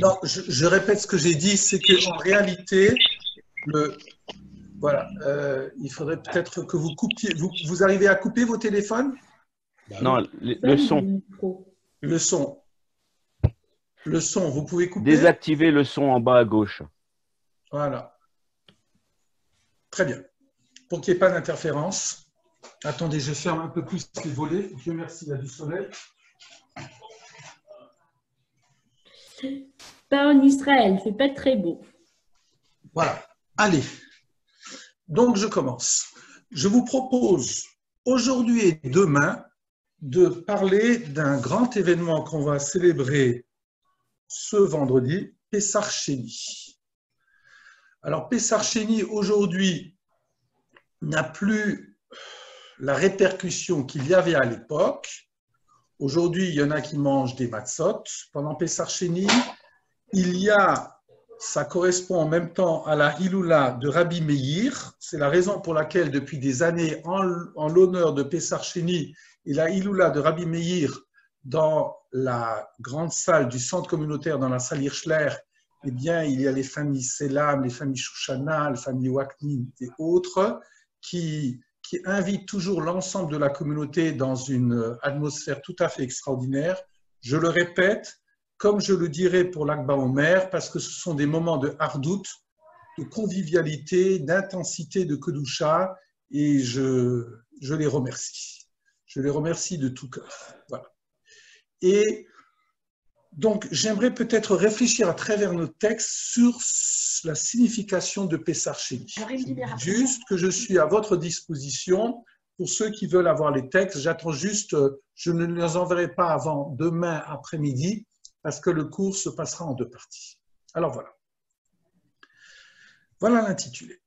Non, je répète ce que j'ai dit, c'est qu'en réalité, le, voilà, il faudrait peut-être que vous coupiez. Vous arrivez à couper vos téléphones? Bah Non, oui. le son. Le son. Le son, vous pouvez couper? Désactiver le son en bas à gauche. Voilà. Très bien. Pour qu'il n'y ait pas d'interférence. Attendez, je ferme un peu plus les volets. Dieu merci, il y a du soleil. Pas en Israël, c'est pas très beau. Voilà. Allez. Donc, je commence. Je vous propose aujourd'hui et demain de parler d'un grand événement qu'on va célébrer ce vendredi, Pessah Sheni. Alors, Pessah Sheni, aujourd'hui, n'a plus la répercussion qu'il y avait à l'époque. Aujourd'hui, il y en a qui mangent des matzot. Pendant Pessah Sheni, il y a, ça correspond en même temps à la Hiloula de Rabbi Meir. C'est la raison pour laquelle, depuis des années, en l'honneur de Pessah Sheni et la Hiloula de Rabbi Meir, dans la grande salle du centre communautaire, dans la salle Hirschler, eh bien, il y a les familles Selam, les familles Shushana, les familles Waknin et autres qui invitent toujours l'ensemble de la communauté dans une atmosphère tout à fait extraordinaire. Je le répète, comme je le dirais pour l'Akba Omer, parce que ce sont des moments de hardout, de convivialité, d'intensité, de kedusha, et je les remercie. Je les remercie de tout cœur. Voilà. Et donc, j'aimerais peut-être réfléchir à travers nos textes sur la signification de Pessah Sheni. Juste que je suis à votre disposition pour ceux qui veulent avoir les textes. J'attends juste, je ne les enverrai pas avant demain après-midi parce que le cours se passera en deux parties. Alors voilà. Voilà l'intitulé.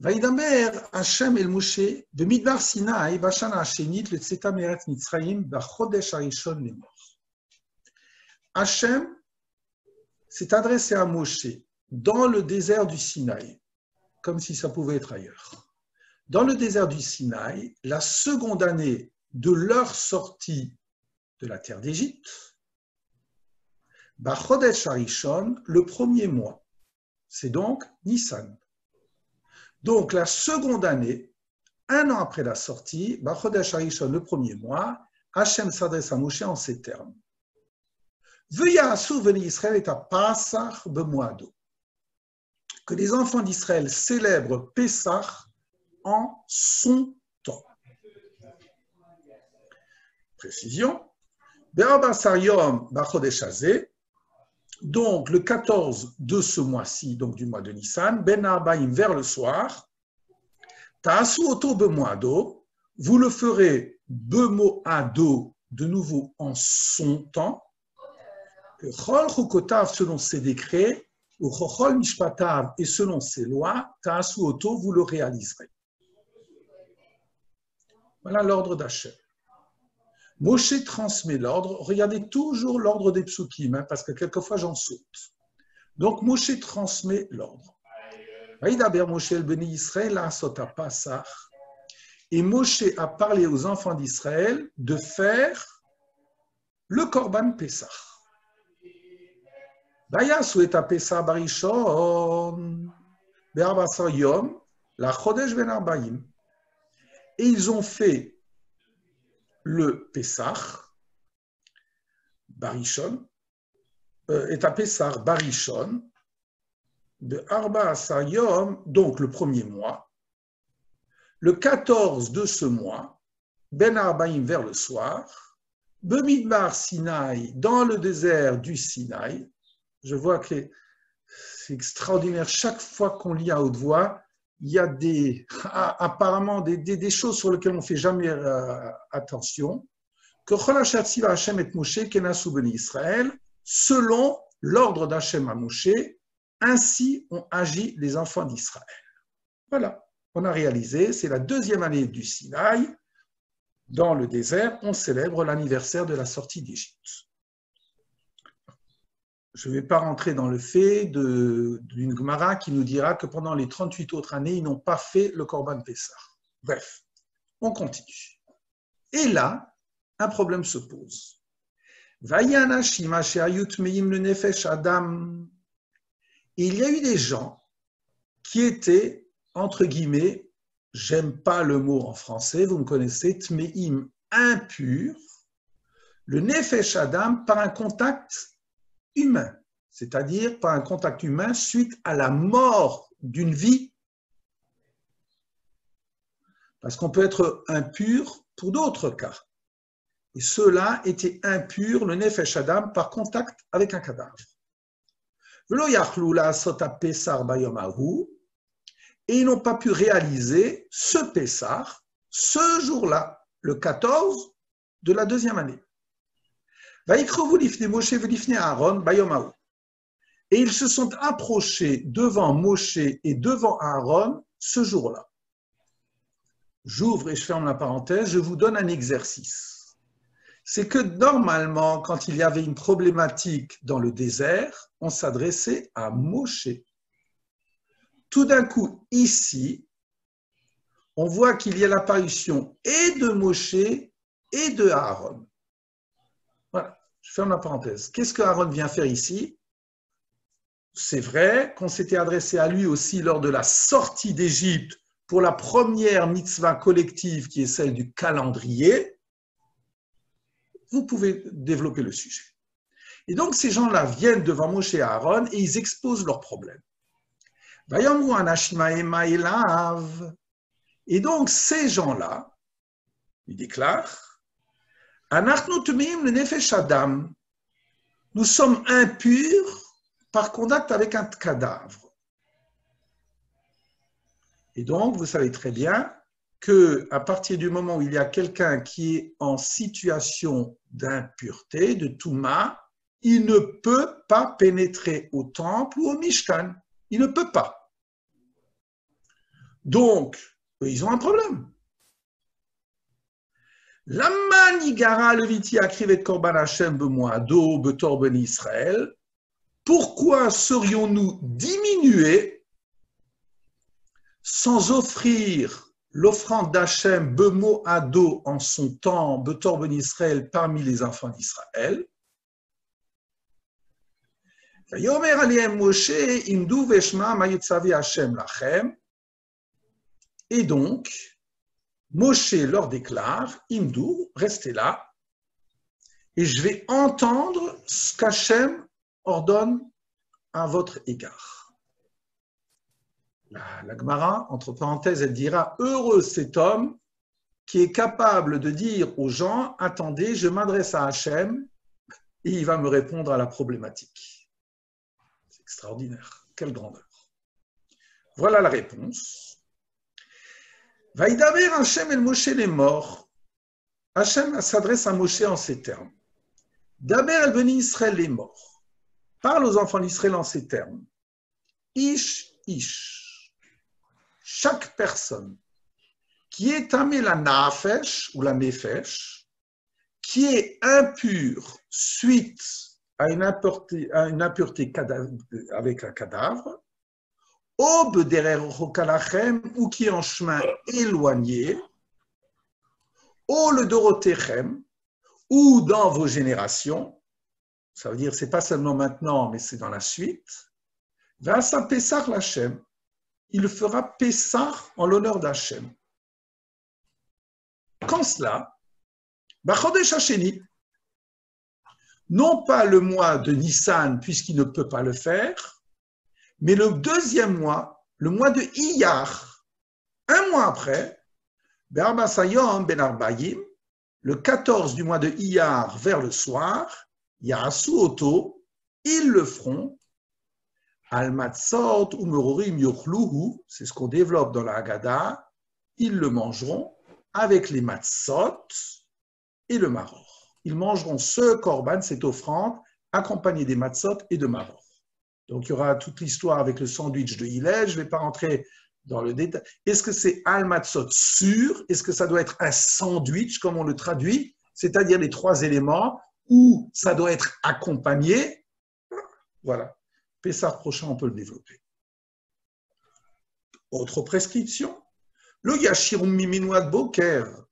וידבר השם אל משה במדבר סיני בשנה השנית לצאתה מארץ מצרים בחודש הראשון לאמור. Hachem s'est adressé à Moshe dans le désert du Sinaï, comme si ça pouvait être ailleurs. Dans le désert du Sinaï, la seconde année de leur sortie de la terre d'Égypte, Bachodesh Harishon, le premier mois, c'est donc Nissan. Donc la seconde année, un an après la sortie, Bachodesh Harishon, le premier mois, Hachem s'adresse à Moshe en ces termes. Que les enfants d'Israël célèbrent Pessah en son temps. Précision. Donc le 14 de ce mois-ci, donc du mois de Nissan, Ben Arbaïm vers le soir, Ta'asu oto bemoado, vous le ferez bemoado de nouveau en son temps. Chol chukotav selon ses décrets, ou chol mishpatav et selon ses lois, ta'asu oto, vous le réaliserez. Voilà l'ordre d'Hachem. Moshe transmet l'ordre. Regardez toujours l'ordre des psukim, hein, parce que quelquefois j'en saute. Donc Moshe transmet l'ordre. Vaïdaber Moshe el beni Israël la'asot ha'pasach. Et Moshe a parlé aux enfants d'Israël de faire le korban Pessah. Vayasu et Pessah barishon be'arbasar yom la chodesh ben arbaim. Et ils ont fait le Pessah barishon et Pessah barishon de Arba Asar Yom, donc le premier mois, le 14 de ce mois, Ben Arbaïm vers le soir, Bemidbar Sinaï, dans le désert du Sinaï. Je vois que c'est extraordinaire. Chaque fois qu'on lit à haute voix, il y a apparemment des choses sur lesquelles on ne fait jamais attention. Que Cholashat Siva Hashem et Moshe Kenasu Beni Israël, selon l'ordre d'Hachem à Moshe, ainsi ont agi les enfants d'Israël. Voilà, on a réalisé, c'est la deuxième année du Sinaï. Dans le désert, on célèbre l'anniversaire de la sortie d'Égypte. Je ne vais pas rentrer dans le fait d'une Gemara qui nous dira que pendant les 38 autres années, ils n'ont pas fait le Korban Pessah. Bref, on continue. Et là, un problème se pose. Vayanashim asherayut meim le nefesh adam. Et il y a eu des gens qui étaient, entre guillemets, j'aime pas le mot en français, vous me connaissez, tmeim, impurs, le nefesh adam par un contact humain, c'est-à-dire par un contact humain suite à la mort d'une vie. Parce qu'on peut être impur pour d'autres cas. Et ceux-là étaient impurs, le nefesh adam, par contact avec un cadavre. Et ils n'ont pas pu réaliser ce Pessah, ce jour-là, le 14 de la deuxième année. Et ils se sont approchés devant Moshe et devant Aaron ce jour-là. J'ouvre et je ferme la parenthèse, je vous donne un exercice. C'est que normalement, quand il y avait une problématique dans le désert, on s'adressait à Moshe. Tout d'un coup, ici, on voit qu'il y a l'apparition et de Moshe et de Aaron. Voilà, je ferme la parenthèse. Qu'est-ce que Aaron vient faire ici? C'est vrai qu'on s'était adressé à lui aussi lors de la sortie d'Égypte pour la première mitzvah collective qui est celle du calendrier. Vous pouvez développer le sujet. Et donc, ces gens-là viennent devant Moshe et Aaron et ils exposent leurs problèmes. Et donc, ces gens-là, ils déclarent, nous sommes impurs par contact avec un cadavre. Et donc, vous savez très bien qu'à partir du moment où il y a quelqu'un qui est en situation d'impureté, de touma, il ne peut pas pénétrer au temple ou au Mishkan. Il ne peut pas. Donc, ils ont un problème. Lama nigara leviti akrivet korban Hashem bemoado betor ben Israël. Pourquoi serions-nous diminués sans offrir l'offrande d'Hachem bemoado en son temps betor ben Israël parmi les enfants d'Israël? Et donc, Moshe leur déclare, Imdou, restez là, et je vais entendre ce qu'Hachem ordonne à votre égard. La Gemara, entre parenthèses, elle dira, heureux cet homme qui est capable de dire aux gens, attendez, je m'adresse à Hachem, et il va me répondre à la problématique. Extraordinaire, quelle grandeur. Voilà la réponse. Vaïdaber Hachem el Moshe les morts. Hachem s'adresse à Moshe en ces termes. Daber el Beni Israël les morts. Parle aux enfants d'Israël en ces termes. Ish, ish. Chaque personne qui est tamé la nafesh ou la nefesh, qui est impure suite à une impureté avec un cadavre, ou qui est en chemin éloigné, ou le dorotechem, ou dans vos générations, ça veut dire c'est pas seulement maintenant, mais c'est dans la suite, Vasa Pessah l'Hachem, il fera Pessah en l'honneur d'Hachem. Quand cela, Bachodesh Hasheni, non pas le mois de Nissan, puisqu'il ne peut pas le faire, mais le deuxième mois, le mois de Iyar, un mois après, Be'arbasayom ben Arbayim, le 14 du mois de Iyar vers le soir, Ya'asu Oto, ils le feront, Al-Matzot ou Merorim Yochluhu, c'est ce qu'on développe dans la Haggadah, ils le mangeront avec les Matzot et le Maror. Ils mangeront ce korban, cette offrande, accompagné des matzot et de maror. Donc, il y aura toute l'histoire avec le sandwich de Hillel. Je ne vais pas rentrer dans le détail. Est-ce que c'est al matzot sûr? Est-ce que ça doit être un sandwich, comme on le traduit? C'est-à-dire les trois éléments, ou ça doit être accompagné? Voilà. Pessah prochain, on peut le développer. Autre prescription. Le yashirum miminoat boker.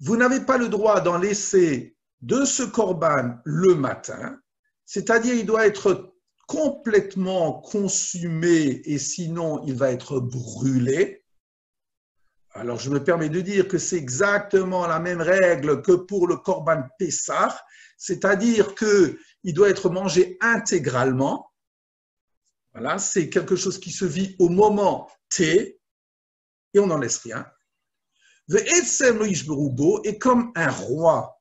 Vous n'avez pas le droit d'en laisser de ce korban le matin, c'est-à-dire il doit être complètement consumé et sinon il va être brûlé. Alors je me permets de dire que c'est exactement la même règle que pour le korban Pessah, c'est-à-dire qu'il doit être mangé intégralement. Voilà, c'est quelque chose qui se vit au moment T et on n'en laisse rien. Et comme un roi,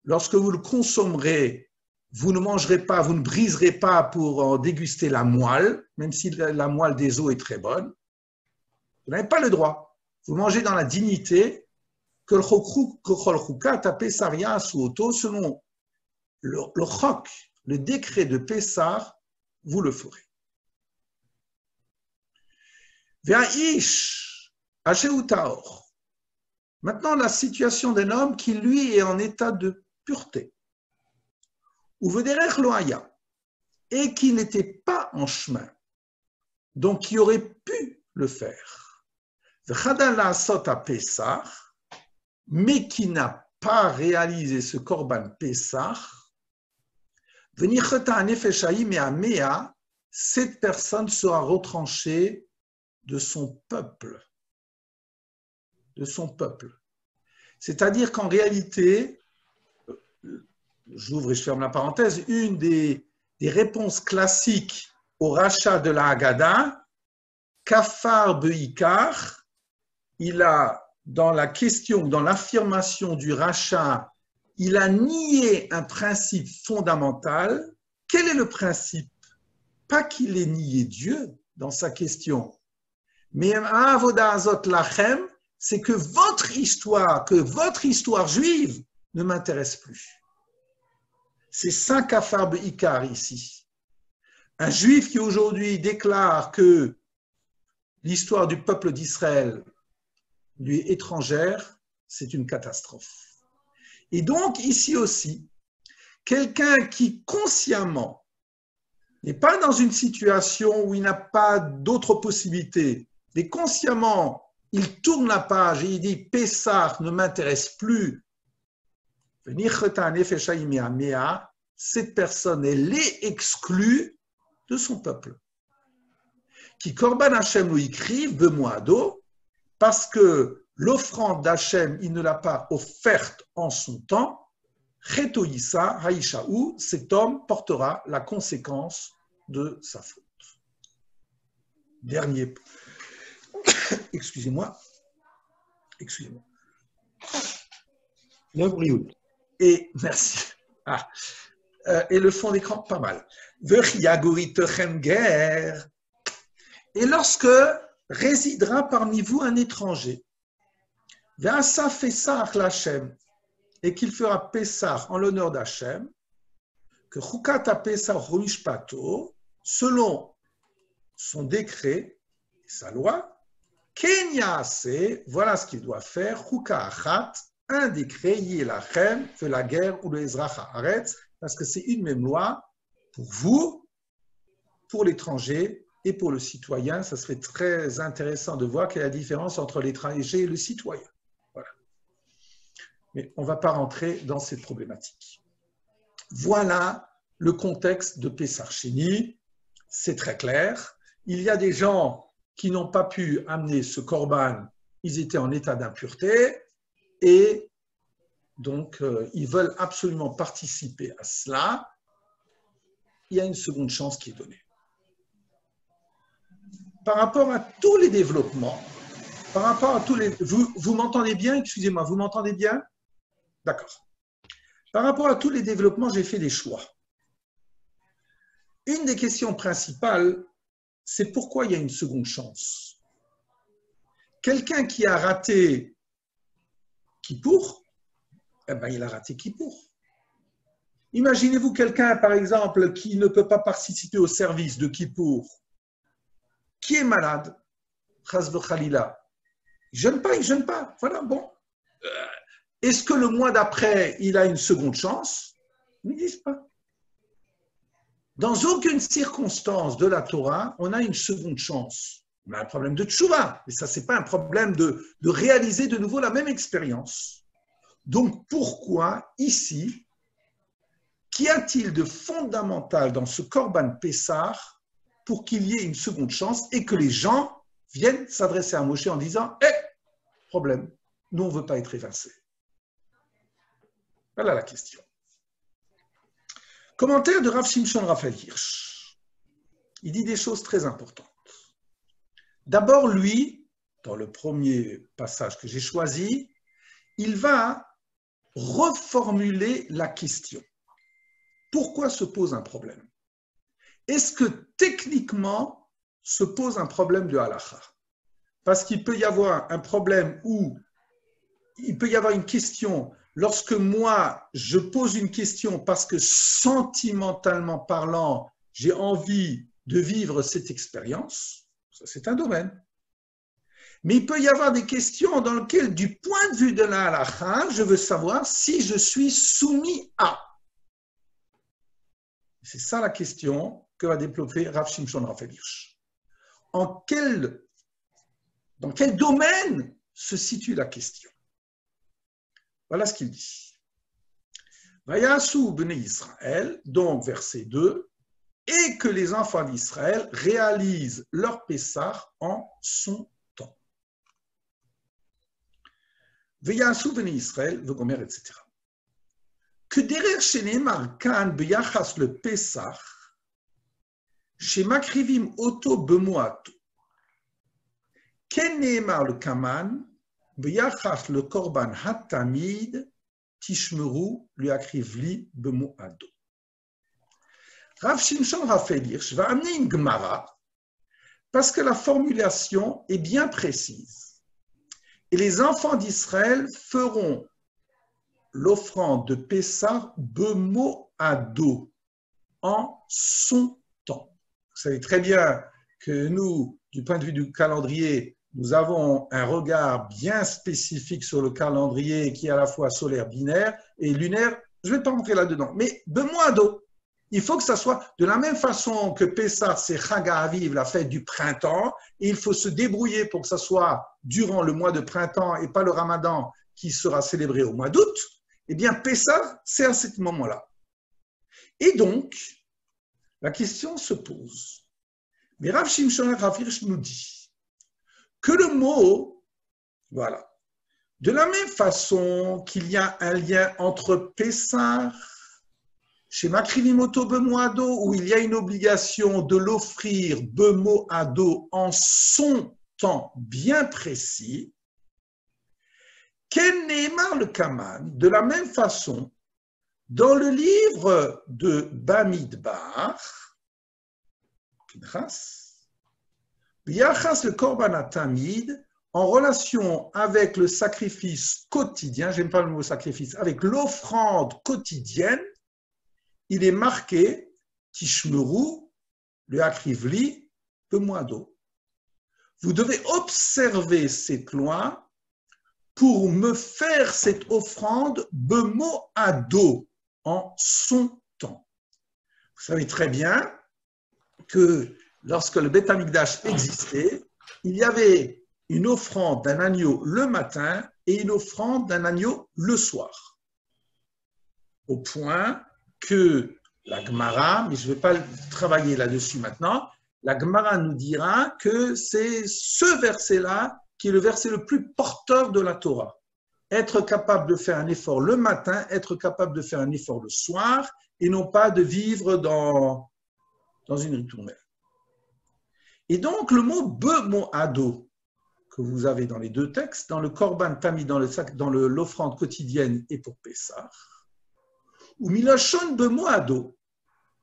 lorsque vous le consommerez, vous ne mangerez pas, vous ne briserez pas pour déguster la moelle, même si la moelle des os est très bonne. Vous n'avez pas le droit. Vous mangez dans la dignité que le chokruka tapé saria sous auto, selon le chok, le décret de Pessah, vous le ferez. Ve'aish asheutaor. Maintenant, la situation d'un homme qui, lui, est en état de pureté, ou vederech loaya, et qui n'était pas en chemin, donc qui aurait pu le faire, v'chadala sota Pessah, mais qui n'a pas réalisé ce korban Pessah, venicheta nefeshaim et amea, cette personne sera retranchée de son peuple. De son peuple. C'est-à-dire qu'en réalité, j'ouvre et je ferme la parenthèse, une des réponses classiques au rachat de la Haggadah, Kafar Beikar, il a, dans la question, dans l'affirmation du rachat, il a nié un principe fondamental. Quel est le principe? Pas qu'il ait nié Dieu dans sa question, mais Avoda Azot Lachem, c'est que votre histoire juive ne m'intéresse plus. C'est ça Kafar Beikar ici. Un juif qui aujourd'hui déclare que l'histoire du peuple d'Israël lui est étrangère, c'est une catastrophe. Et donc ici aussi, quelqu'un qui consciemment n'est pas dans une situation où il n'a pas d'autre possibilité, mais consciemment, il tourne la page et il dit « Pessah ne m'intéresse plus », cette personne, elle est exclue de son peuple. Qui korban Hashem lo ikriv bemoado, parce que l'offrande d'Hachem, il ne l'a pas offerte en son temps, Chetoïsa haïshaou, cet homme portera la conséquence de sa faute. Dernier point. Excusez-moi. Et merci. Et le fond d'écran, pas mal. Et lorsque résidera parmi vous un étranger, et qu'il fera Pessah en l'honneur d'Hachem, que Chukata Pessah Romishpato, selon son décret, sa loi, Kenya c'est, voilà ce qu'il doit faire, Chuka Achat, un décret, Yelachem, fait la guerre ou le Ezrach Haaretz, parce que c'est une même loi pour vous, pour l'étranger et pour le citoyen. Ça serait très intéressant de voir quelle est la différence entre l'étranger et le citoyen. Voilà. Mais on ne va pas rentrer dans cette problématique. Voilà le contexte de Pessah Sheni. C'est très clair. Il y a des gens qui n'ont pas pu amener ce korban, ils étaient en état d'impureté et donc ils veulent absolument participer à cela. Il y a une seconde chance qui est donnée. Par rapport à tous les développements, vous m'entendez bien? Excusez-moi, vous m'entendez bien? D'accord. Par rapport à tous les développements, j'ai fait des choix. Une des questions principales, c'est pourquoi il y a une seconde chance. Quelqu'un qui a raté Kippour, eh ben, il a raté Kippour. Imaginez-vous quelqu'un, par exemple, qui ne peut pas participer au service de Kippour, qui est malade, Chas v'Chalila. Il ne jeûne pas. Voilà, bon. Est-ce que le mois d'après, il a une seconde chance? Ils ne disent pas. Dans aucune circonstance de la Torah, on a une seconde chance. On a un problème de tchouva, mais ça, ce n'est pas un problème de réaliser de nouveau la même expérience. Donc, pourquoi ici, qu'y a-t-il de fondamental dans ce Korban Pessah pour qu'il y ait une seconde chance et que les gens viennent s'adresser à Moshe en disant « Hé, problème, nous on ne veut pas être évincés ». Voilà la question. Commentaire de Rav Shimshon Raphaël Hirsch. Il dit des choses très importantes. D'abord, lui, dans le premier passage que j'ai choisi, il va reformuler la question. Pourquoi se pose un problème? Est-ce que techniquement se pose un problème de halakha? Parce qu'il peut y avoir un problème où il peut y avoir une question lorsque moi je pose une question parce que sentimentalement parlant, j'ai envie de vivre cette expérience, ça c'est un domaine. Mais il peut y avoir des questions dans lesquelles, du point de vue de la halakha, je veux savoir si je suis soumis à. C'est ça la question que va développer Rav Shimshon Raphaël Hirsch. Dans quel domaine se situe la question? Voilà ce qu'il dit. Vayasu bnei Israël, donc verset 2, et que les enfants d'Israël réalisent leur Pessah en son temps. Vayasu bnei Israël, Vegomer, etc. Que derrière chez Neymar Kan beyachas le Pessah, chez Makrivim Oto Bemoato, Ken Neymar le Kaman, beyachas le Korban Hatamid, Tishmeru le Akrivli Bemoado. Rav Shimshon Raphaël Hirsch va amener une Gemara parce que la formulation est bien précise. Et les enfants d'Israël feront l'offrande de Pessah Bemoado en son temps. Vous savez très bien que nous, du point de vue du calendrier, nous avons un regard bien spécifique sur le calendrier qui est à la fois solaire binaire et lunaire. Je ne vais pas rentrer là-dedans, mais Bemoado, il faut que ça soit de la même façon que Pessah, c'est Chag HaAviv, la fête du printemps, et il faut se débrouiller pour que ça soit durant le mois de printemps et pas le Ramadan qui sera célébré au mois d'août. Eh bien, Pessah, c'est à ce moment-là. Et donc, la question se pose. Mais Rav Shimshon Raphaël Hirsch nous dit que le mot, voilà, de la même façon qu'il y a un lien entre Pessah, chez Makrivim Oto Bemoado, où il y a une obligation de l'offrir Bemoado en son temps bien précis, Ken Neymar le Kaman, de la même façon, dans le livre de Bamidbar, Pinchas, Biachas le Korban Hatamid, en relation avec le sacrifice quotidien, j'aime pas le mot sacrifice, avec l'offrande quotidienne, il est marqué Tishmeru le Akrivli Bemoado. Vous devez observer cette loi pour me faire cette offrande Bemoado en son temps. Vous savez très bien que lorsque le Beth Amikdash existait, il y avait une offrande d'un agneau le matin et une offrande d'un agneau le soir. Au point que la Gemara, mais je ne vais pas travailler là-dessus maintenant, la Gemara nous dira que c'est ce verset-là qui est le verset le plus porteur de la Torah. Être capable de faire un effort le matin, être capable de faire un effort le soir, et non pas de vivre dans une ritournelle. Et donc, le mot Bemoado, que vous avez dans les deux textes, dans le Korban Tamid, dans l'offrande quotidienne et pour Pessah, ou Milashon Bemoado.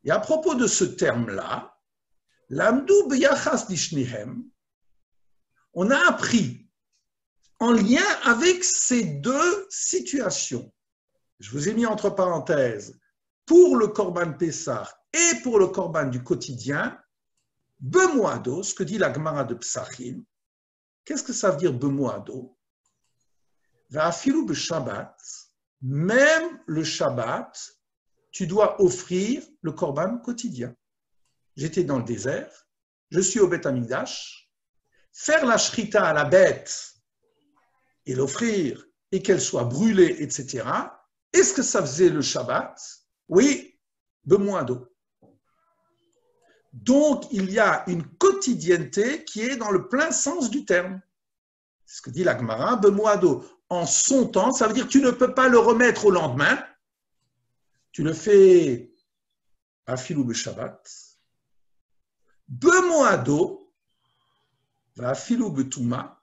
Et à propos de ce terme-là, Lamdou Beyachas Dishnehem, on a appris en lien avec ces deux situations. Je vous ai mis entre parenthèses, pour le Korban Pessah et pour le Korban du quotidien, Bemoado, ce que dit la Gemara de Psachim. Qu'est-ce que ça veut dire Bemoado? Va'afilu b'Shabbat, même le Shabbat, tu dois offrir le Korban quotidien. J'étais dans le désert, je suis au Beth Amikdash, faire la shrita à la bête et l'offrir et qu'elle soit brûlée, etc., est-ce que ça faisait le Shabbat? Oui, besoin d'eau. Donc, il y a une quotidienneté qui est dans le plein sens du terme. C'est ce que dit la Gemara, besoin d'eau. En son temps, ça veut dire que tu ne peux pas le remettre au lendemain. Tu le fais à filou le Shabbat. Besoin d'eau, à filou le Touma,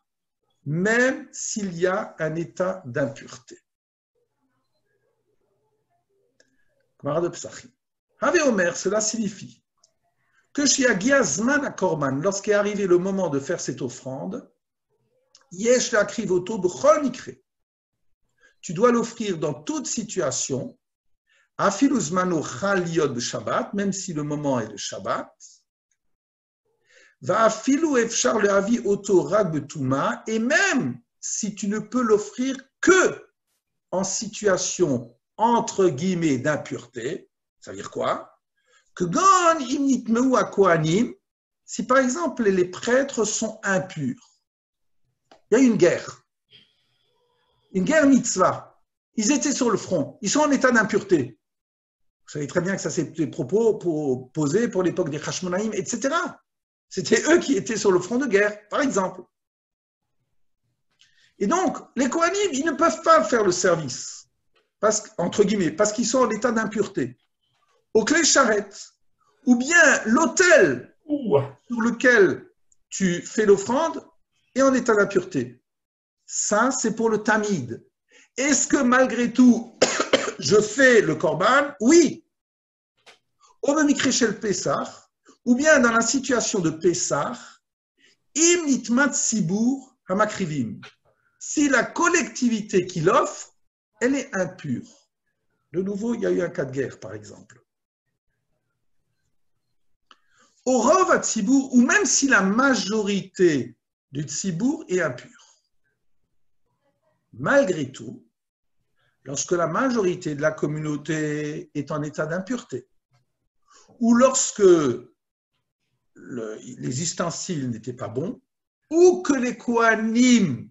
même s'il y a un état d'impureté. Gemara de Psachim. Have Omer, cela signifie que chez Agiazman à Korban, lorsqu'est arrivé le moment de faire cette offrande, Yesh la krivoto b'chol mikre. Tu dois l'offrir dans toute situation, afilu zmano chal liot b'Shabbat, même si le moment est le Shabbat, va afilu efshar le avi oto rag b'touma, et même si tu ne peux l'offrir que en situation entre guillemets d'impureté, ça veut dire quoi? Que gan imnitmeu à kohanim, si par exemple les prêtres sont impurs, il y a une guerre mitzvah, ils étaient sur le front, ils sont en état d'impureté. Vous savez très bien que ça c'est des propos posés pour l'époque des Hashmonaïm, etc. C'était eux qui étaient sur le front de guerre, par exemple. Et donc, les kohanim, ils ne peuvent pas faire le service, entre guillemets, parce qu'ils sont en état d'impureté. Au clé charrette, ou bien l'autel sur lequel tu fais l'offrande est en état d'impureté. Ça, c'est pour le tamid. Est-ce que malgré tout, je fais le korban? Oui. Au Mikréchel Pessah, ou bien dans la situation de Pessah, im nitmat sibour hamakrivim. Si la collectivité qui l'offre, elle est impure. De nouveau, il y a eu un cas de guerre, par exemple. Au Rov à Tzibour, ou même si la majorité du Tzibour est impure. Malgré tout, lorsque la majorité de la communauté est en état d'impureté, ou lorsque les ustensiles n'étaient pas bons, ou que les kohanim,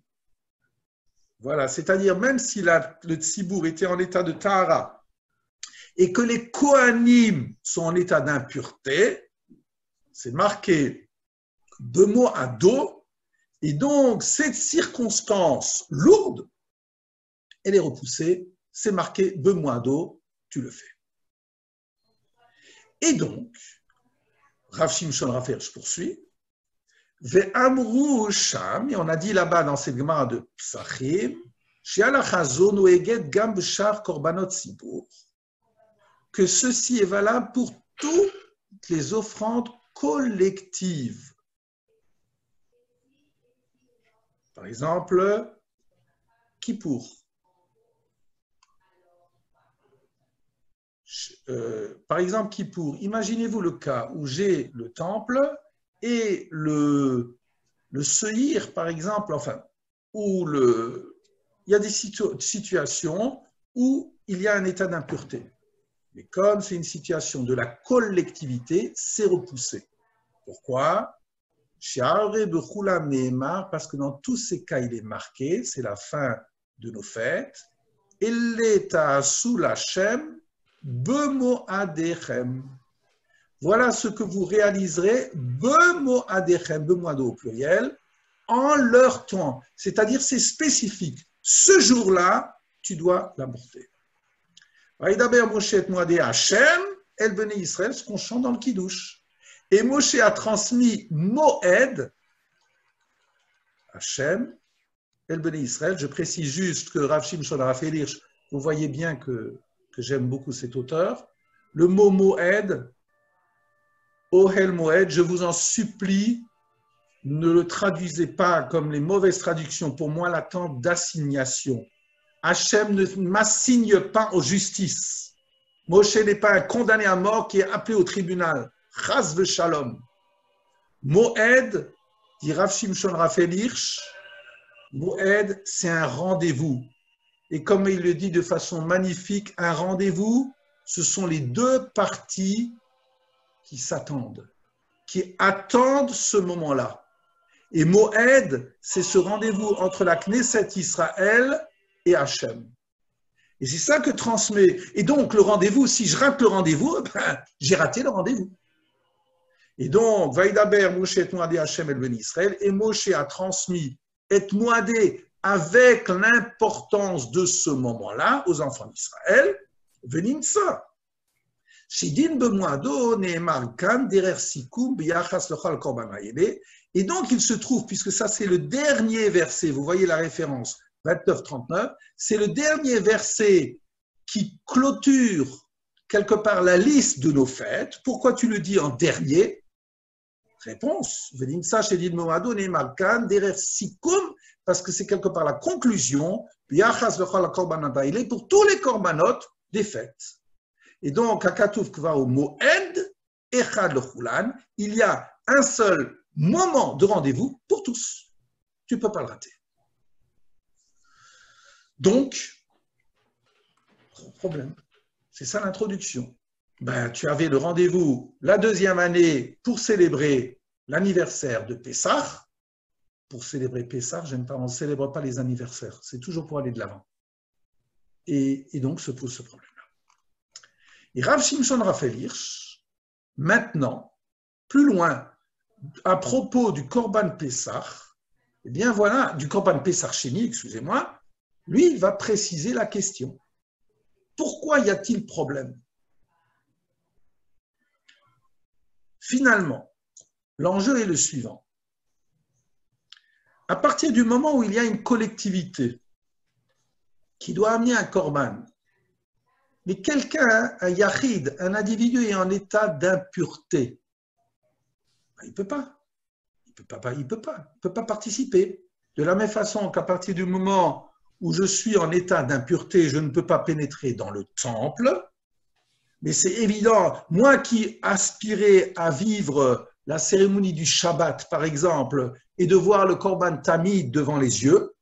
voilà, c'est-à-dire même si le Tzibour était en état de tahara, et que les kohanim sont en état d'impureté, c'est marqué de mot à dos, et donc cette circonstance lourde, elle est repoussée, c'est marqué de mot à dos, tu le fais. Et donc, Rav Shimshon Raphaël, je poursuis, Ve'amru sham, et on a dit là-bas dans cette gemara de Psachim, She'alachazon u'eged gam b'shar korbanot tzibur, que ceci est valable pour toutes les offrandes collectives. Par exemple, Kippour. Par exemple, Kippour, imaginez-vous le cas où j'ai le temple et le seir, par exemple, enfin, où il y a des situations où il y a un état d'impureté. Mais comme c'est une situation de la collectivité, c'est repoussé. Pourquoi? Parce que dans tous ces cas, il est marqué, c'est la fin de nos fêtes, voilà ce que vous réaliserez, au pluriel, en leur temps. C'est-à-dire, c'est spécifique. Ce jour-là, tu dois l'apporter. Moshe et Moadé Hachem, El Bene Israël, ce qu'on chante dans le Kiddush. Et Moshe a transmis Moed, Hachem, El Bene Israël. Je précise juste que Rav Shimshon Raphaël Hirsch, vous voyez bien que j'aime beaucoup cet auteur. Le mot Moed, Ohel Moed, je vous en supplie, ne le traduisez pas comme les mauvaises traductions. Pour moi, la tente d'assignation. Hachem ne m'assigne pas aux justices. Moshe n'est pas un condamné à mort qui est appelé au tribunal. Chas v'shalom. Moed, dit Rav Shimshon Raphaël Hirsch, Moed, c'est un rendez-vous. Et comme il le dit de façon magnifique, un rendez-vous, ce sont les deux parties qui s'attendent, qui attendent ce moment-là. Et Moed, c'est ce rendez-vous entre la Knesset Israël et Hachem. Et c'est ça que transmet. Et donc, le rendez-vous, si je rate le rendez-vous, ben, j'ai raté le rendez-vous. Et donc, Vaïdaber, Moshe et Moadé Hachem el Ben Israël, et Moshe a transmis et Moadé avec l'importance de ce moment-là aux enfants d'Israël, venim ça. Shidin bemoado neemar kan derer sikum biyachas lochal korban hayele. Et donc, il se trouve, puisque ça c'est le dernier verset, vous voyez la référence, 29-39, c'est le dernier verset qui clôture quelque part la liste de nos fêtes. Pourquoi tu le dis en dernier? Réponse, parce que c'est quelque part la conclusion pour tous les korbanot des fêtes. Et donc, il y a un seul moment de rendez-vous pour tous. Tu ne peux pas le rater. Donc, problème. C'est ça l'introduction. Ben, tu avais le rendez-vous la deuxième année pour célébrer l'anniversaire de Pessah. Pour célébrer Pessah, j'aime pas, on ne célèbre pas les anniversaires. C'est toujours pour aller de l'avant. Et donc se pose ce problème-là. Et Rav Shimshon Raphaël Hirsch, maintenant, plus loin, à propos du Korban Pessah, eh bien voilà, du Korban Pessah Sheni, excusez-moi, lui, il va préciser la question. Pourquoi y a-t-il problème? Finalement, l'enjeu est le suivant. À partir du moment où il y a une collectivité qui doit amener un korban, mais quelqu'un, un yachid, un individu est en état d'impureté, il ne peut pas. Il ne peut pas participer. De la même façon qu'à partir du moment où je suis en état d'impureté, je ne peux pas pénétrer dans le temple. Mais c'est évident, moi qui aspirais à vivre la cérémonie du Shabbat, par exemple, et de voir le Korban Tamid devant les yeux,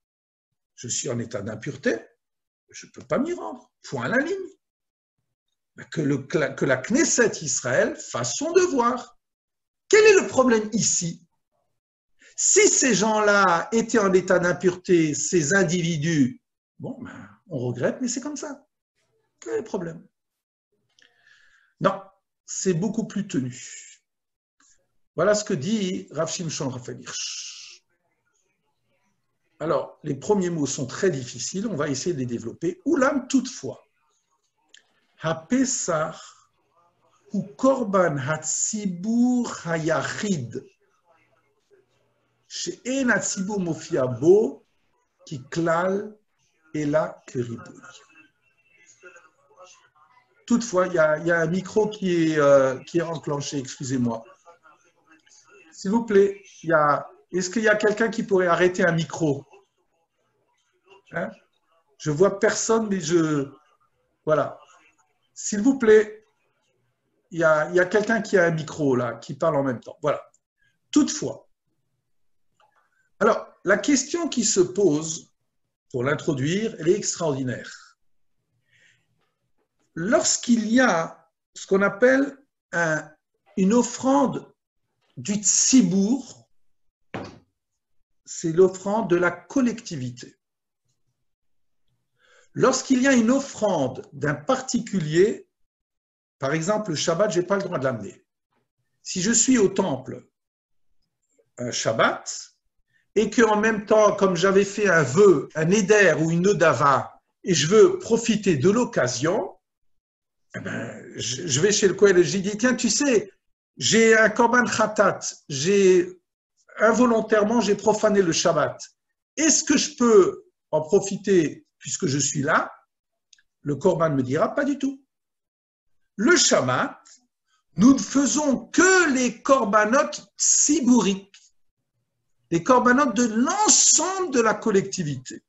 je suis en état d'impureté, je ne peux pas m'y rendre. Point à la ligne. Que la Knesset Israël fasse son devoir. Quel est le problème ici? Si ces gens-là étaient en état d'impureté, ces individus, bon, ben, on regrette, mais c'est comme ça. Quel est le problème? Non, c'est beaucoup plus tenu. Voilà ce que dit Rav Shimshon Raphaël Hirsch. Alors, les premiers mots sont très difficiles, on va essayer de les développer. Oulam toutefois, ha-pesach ou korban ha-tzibur ha-yachid she'en ha-tzibur mofia bo ki klal ela keribui. Toutefois, il y a un micro qui est enclenché, excusez-moi. S'il vous plaît, est-ce qu'il y a quelqu'un qui pourrait arrêter un micro? Hein? Je vois personne, mais voilà. S'il vous plaît, il y a quelqu'un qui a un micro là, qui parle en même temps. Voilà. Toutefois, alors, la question qui se pose, pour l'introduire, elle est extraordinaire. Lorsqu'il y a ce qu'on appelle une offrande du tzibour, c'est l'offrande de la collectivité. Lorsqu'il y a une offrande d'un particulier, par exemple le Shabbat, je n'ai pas le droit de l'amener. Si je suis au temple un Shabbat, et qu'en même temps, comme j'avais fait un vœu, un éder ou une nodava, et je veux profiter de l'occasion, eh ben, je vais chez le Kohen et je dis, tiens, tu sais, j'ai un korban khatat, involontairement, j'ai profané le Shabbat. Est-ce que je peux en profiter puisque je suis là? Le korban me dira, pas du tout. Le Shabbat, nous ne faisons que les korbanot tsibouriques, les korbanot de l'ensemble de la collectivité.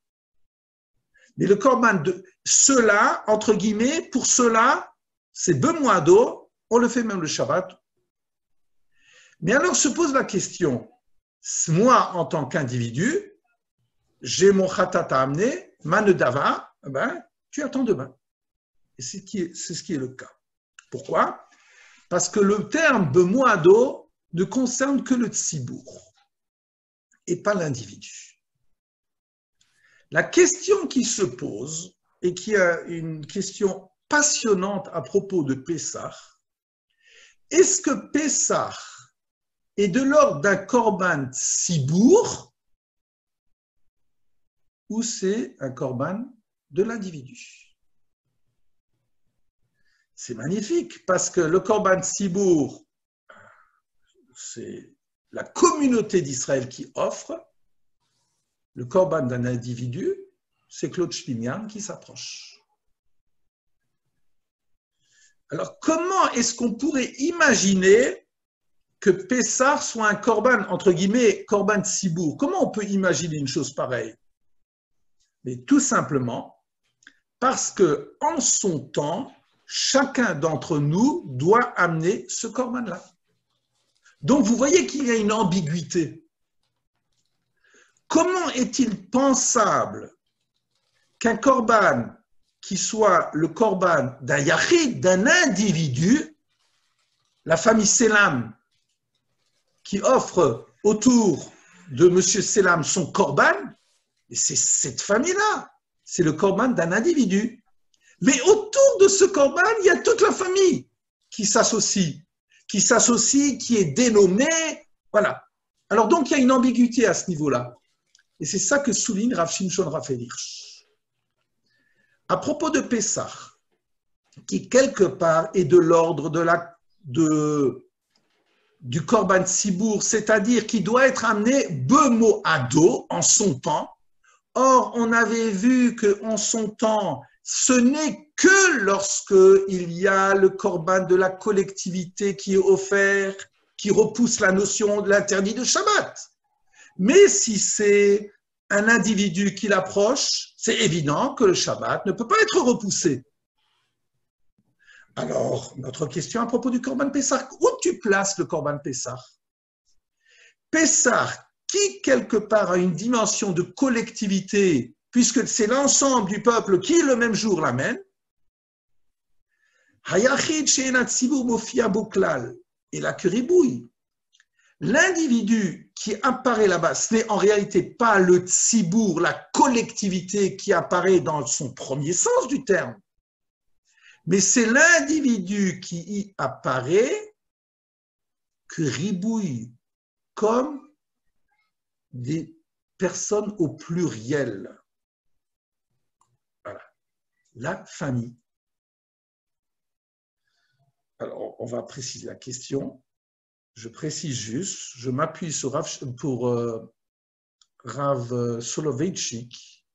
Mais le korban de cela, entre guillemets, pour cela, c'est bemoado, on le fait même le Shabbat. Mais alors se pose la question, moi en tant qu'individu, j'ai mon khatat à amener, ma nedava, ben, tu attends demain. Et c'est ce qui est le cas. Pourquoi? Parce que le terme bemoado ne concerne que le tzibour et pas l'individu. La question qui se pose, et qui est une question passionnante à propos de Pessah, est-ce que Pessah est de l'ordre d'un korban sibour ou c'est un korban de l'individu? C'est magnifique parce que le korban sibour, c'est la communauté d'Israël qui offre. Le korban d'un individu, c'est Claude Schminian qui s'approche. Alors, comment est-ce qu'on pourrait imaginer que Pessah soit un korban, entre guillemets, korban sibour? Comment on peut imaginer une chose pareille? Mais tout simplement parce que en son temps, chacun d'entre nous doit amener ce korban-là. Donc, vous voyez qu'il y a une ambiguïté. Comment est-il pensable qu'un korban qui soit le korban d'un yachid, d'un individu, la famille Selam, qui offre autour de M. Selam son korban, et c'est cette famille-là, c'est le korban d'un individu. Mais autour de ce korban, il y a toute la famille qui s'associe, qui est dénommée, voilà. Alors donc, il y a une ambiguïté à ce niveau-là. Et c'est ça que souligne Rav Shimshon Raphaël Hirsch. À propos de Pessah, qui quelque part est de l'ordre du korban sibour, c'est-à-dire qui doit être amené bemo ado en son temps. Or, on avait vu qu'en son temps, ce n'est que lorsqu'il y a le korban de la collectivité qui est offert, qui repousse la notion de l'interdit de Shabbat. Mais si c'est un individu qui l'approche, c'est évident que le Shabbat ne peut pas être repoussé. Alors, notre question à propos du Korban Pessah, où tu places le Korban Pessah? Pessah, qui quelque part a une dimension de collectivité, puisque c'est l'ensemble du peuple qui le même jour l'amène, Hayachid she'enat tzibur mofia boklal, et la curibouille. L'individu qui apparaît là-bas, ce n'est en réalité pas le tzibour, la collectivité qui apparaît dans son premier sens du terme, mais c'est l'individu qui y apparaît que ribouille comme des personnes au pluriel. Voilà, la famille. Alors, on va préciser la question. Je précise juste, je m'appuie sur Rav Soloveitchik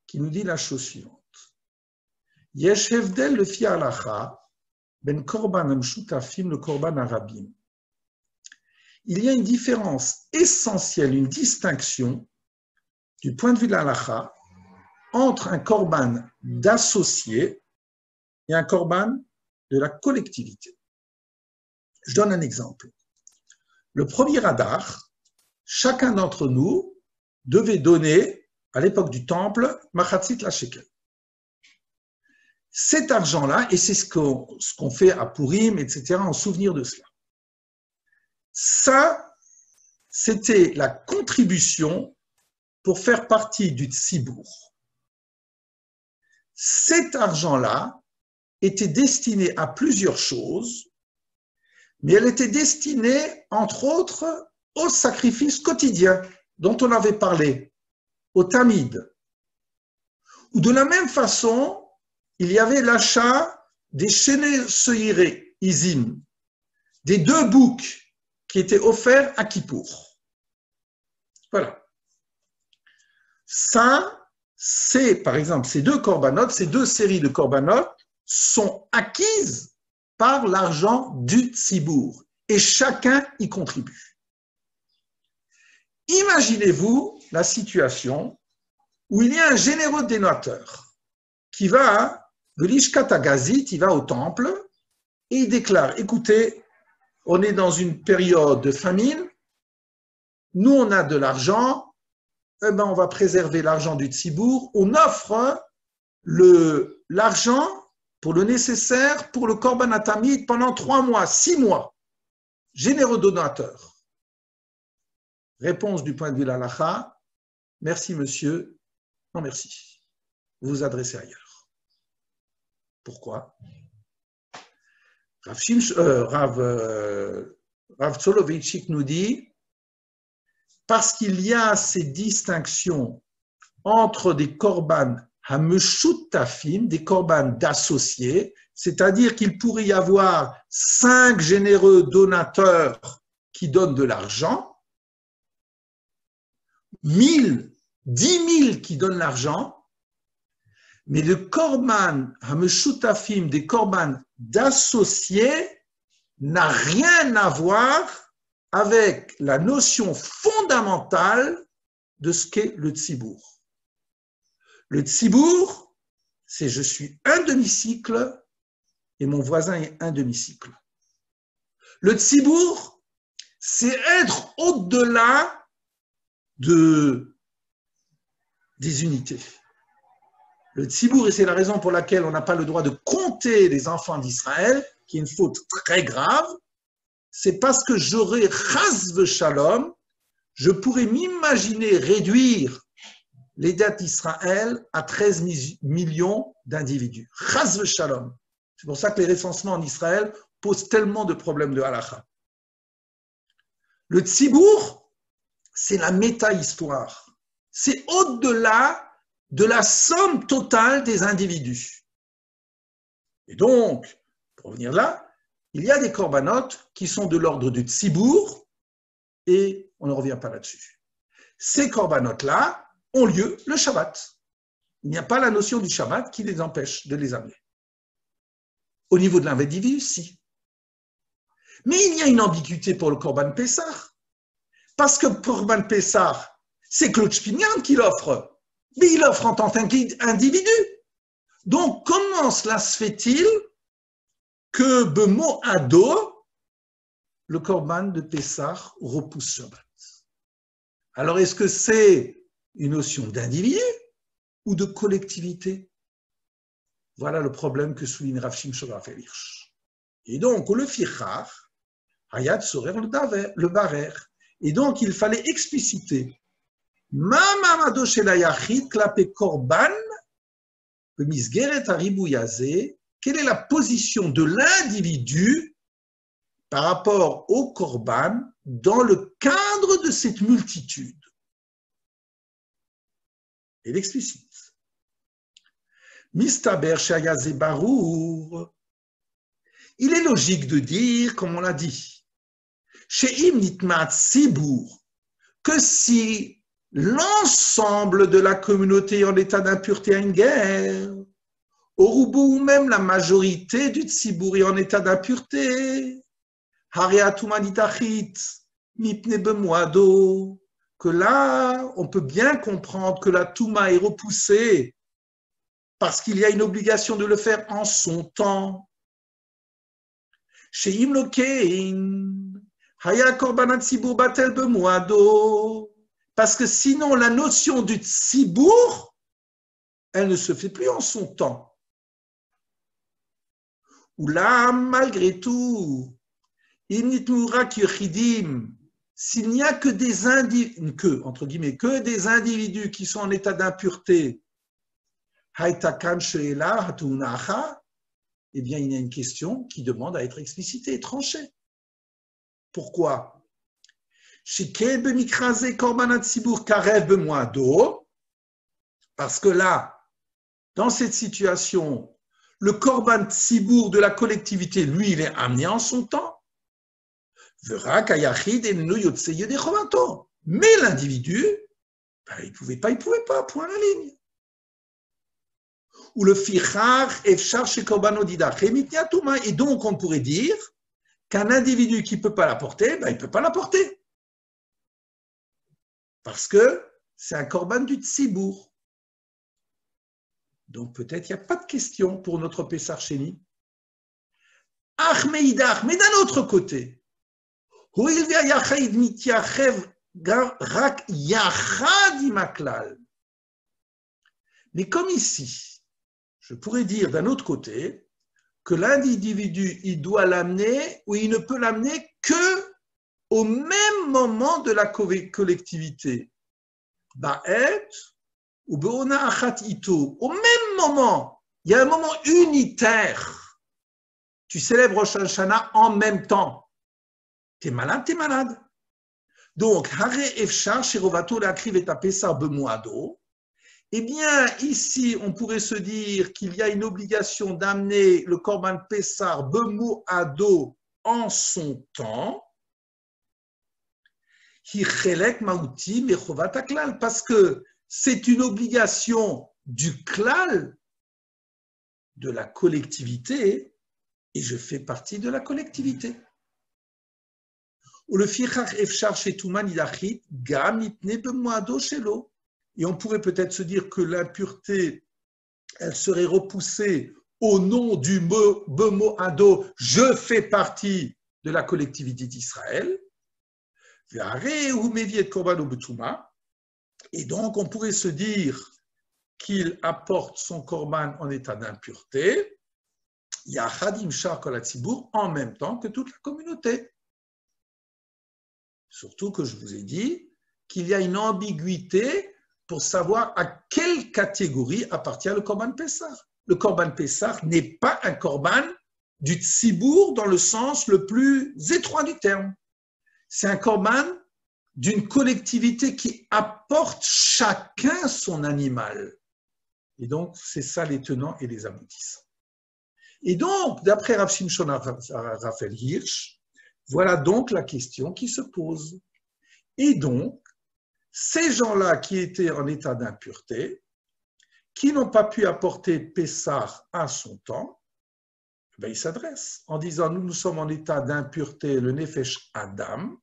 qui nous dit la chose suivante. Yesh hevdel lefi halacha ben korban hamshutafim le korban harabim. Il y a une différence essentielle, une distinction du point de vue de l'halacha entre un korban d'associé et un korban de la collectivité. Je donne un exemple. Le premier Adar, chacun d'entre nous devait donner, à l'époque du temple, machatzit la shekel. Cet argent-là, et c'est ce qu'on fait à Purim, etc., en souvenir de cela. Ça, c'était la contribution pour faire partie du tzibour. Cet argent-là était destiné à plusieurs choses, mais elle était destinée, entre autres, au sacrifice quotidien dont on avait parlé, au tamid. Ou de la même façon, il y avait l'achat des chéné seiré, izim, des 2 boucs qui étaient offerts à Kippour. Voilà. Ça, c'est, par exemple, ces 2 corbanotes, ces 2 séries de corbanotes sont acquises par l'argent du tzibour et chacun y contribue. Imaginez-vous la situation où il y a un généreux donateur qui va de l'Ishkat Agazit, il va au temple et il déclare, écoutez, on est dans une période de famine, nous on a de l'argent, eh ben, on va préserver l'argent du tzibour, on offre l'argent pour le nécessaire pour le korban hatamid pendant 3 mois, 6 mois. Généreux donateur. Réponse du point de vue de l'halakha, merci monsieur, non merci, vous vous adressez ailleurs. Pourquoi? Rav Soloveitchik nous dit, parce qu'il y a ces distinctions entre des korban hameshutafim, des korban d'associés, c'est-à-dire qu'il pourrait y avoir 5 généreux donateurs qui donnent de l'argent, 1000, 10 000 qui donnent l'argent, mais le korban hameshutafim, des korban d'associés, n'a rien à voir avec la notion fondamentale de ce qu'est le tzibour. Le tzibour, c'est je suis un demi-cycle et mon voisin est un demi-cycle. Le tzibour, c'est être au-delà des unités. Le tzibour, et c'est la raison pour laquelle on n'a pas le droit de compter les enfants d'Israël, qui est une faute très grave, c'est parce que j'aurais chas v'shalom, je pourrais m'imaginer réduire les dates d'Israël à 13 millions d'individus. Chas v'shalom. C'est pour ça que les recensements en Israël posent tellement de problèmes de halakha. Le tzibour, c'est la méta-histoire. C'est au-delà de la somme totale des individus. Et donc, pour revenir là, il y a des corbanotes qui sont de l'ordre du tzibour et on ne revient pas là-dessus. Ces corbanotes-là ont lieu le Shabbat. Il n'y a pas la notion du Shabbat qui les empêche de les amener. Au niveau de l'individu, si. Mais il y a une ambiguïté pour le Korban Pessah. Parce que Korban Pessah, c'est Claude Spignan qui l'offre. Mais il offre en tant qu'individu. Donc, comment cela se fait-il que Bemo Ado, le Korban de Pessah, repousse Shabbat? Alors, est-ce que c'est une notion d'individu ou de collectivité? Voilà le problème que souligne Rav Shimshon Raphaël Hirsch. Et donc, le Fichar, Hayat Sorer le Barer. Et donc, il fallait expliciter Ma mamado shel hayachid klape korban b'misgeret haribouy hazeh. Quelle est la position de l'individu par rapport au korban dans le cadre de cette multitude? Il explicite. Mistaber shayazeh barour. Il est logique de dire, comme on l'a dit, She'im nitmat sibour, que si l'ensemble de la communauté en état d'impureté a une guerre, au Roubou ou même la majorité du Tzibour est en état d'impureté, que là, on peut bien comprendre que la Touma est repoussée parce qu'il y a une obligation de le faire en son temps. Chez Imlokein, Haya Korbanat Tzibour Batel Bemoado. Parce que sinon, la notion du tzibour, elle ne se fait plus en son temps. Ou là, malgré tout, s'il n'y a que des individus qui sont en état d'impureté, eh bien, il y a une question qui demande à être explicitée et tranchée. Pourquoi? Parce que là, dans cette situation, le korban tzibour de la collectivité, lui, il est amené en son temps. Mais l'individu, ben, il pouvait pas, point à la ligne. Ou le fichar efchar chez korbano didach. Et donc, on pourrait dire qu'un individu qui ne peut pas la porter, ben, il ne peut pas la porter. Parce que c'est un korban du tzibour. Donc peut-être il n'y a pas de question pour notre Pessar Sheni. Mais d'un autre côté, mais comme ici, je pourrais dire d'un autre côté que l'individu, il doit l'amener ou il ne peut l'amener que au même moment de la collectivité, Ba'et ou be'ona achat ito, au même moment, il y a un moment unitaire. Tu célèbres Rosh Hashanah en même temps. T'es malade, t'es malade. Donc, hare efshar sherovato lakriv et pesar bemoado. Eh bien, ici, on pourrait se dire qu'il y a une obligation d'amener le korban pesar bemoado en son temps. Parce que c'est une obligation du klal, de la collectivité, et je fais partie de la collectivité. Et on pourrait peut-être se dire que l'impureté, elle serait repoussée au nom du mot bemoado, je fais partie de la collectivité d'Israël. Et donc, on pourrait se dire qu'il apporte son korban en état d'impureté, en même temps que toute la communauté. Surtout que je vous ai dit qu'il y a une ambiguïté pour savoir à quelle catégorie appartient le korban Pessah. Le korban Pessah n'est pas un korban du tzibour dans le sens le plus étroit du terme. C'est un korban d'une collectivité qui apporte chacun son animal. Et donc, c'est ça les tenants et les aboutissants. Et donc, d'après Rav Shimshon Raphaël Hirsch, voilà donc la question qui se pose. Et donc, ces gens-là qui étaient en état d'impureté, qui n'ont pas pu apporter Pessah à son temps, ben, ils s'adressent en disant, nous sommes en état d'impureté, le Nefesh Adam,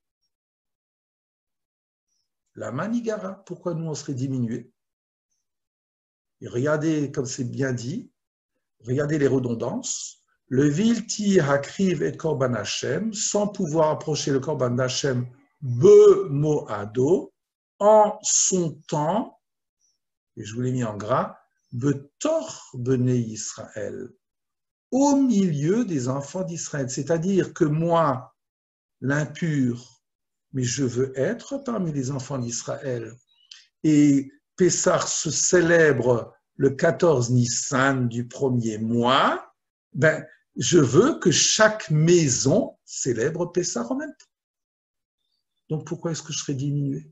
la Manigara, pourquoi nous on serait diminué? Et regardez, comme c'est bien dit, regardez les redondances. Le Vilti Hakriv et Korban Hashem, sans pouvoir approcher le Korban Hashem, Bemoado, en son temps, et je vous l'ai mis en gras, Betor Bnei Israël, au milieu des enfants d'Israël. C'est-à-dire que moi, l'impur, mais je veux être parmi les enfants d'Israël. Et Pessah se célèbre le 14 Nissan du premier mois, ben, je veux que chaque maison célèbre Pessah en même temps. Donc pourquoi est-ce que je serais diminué?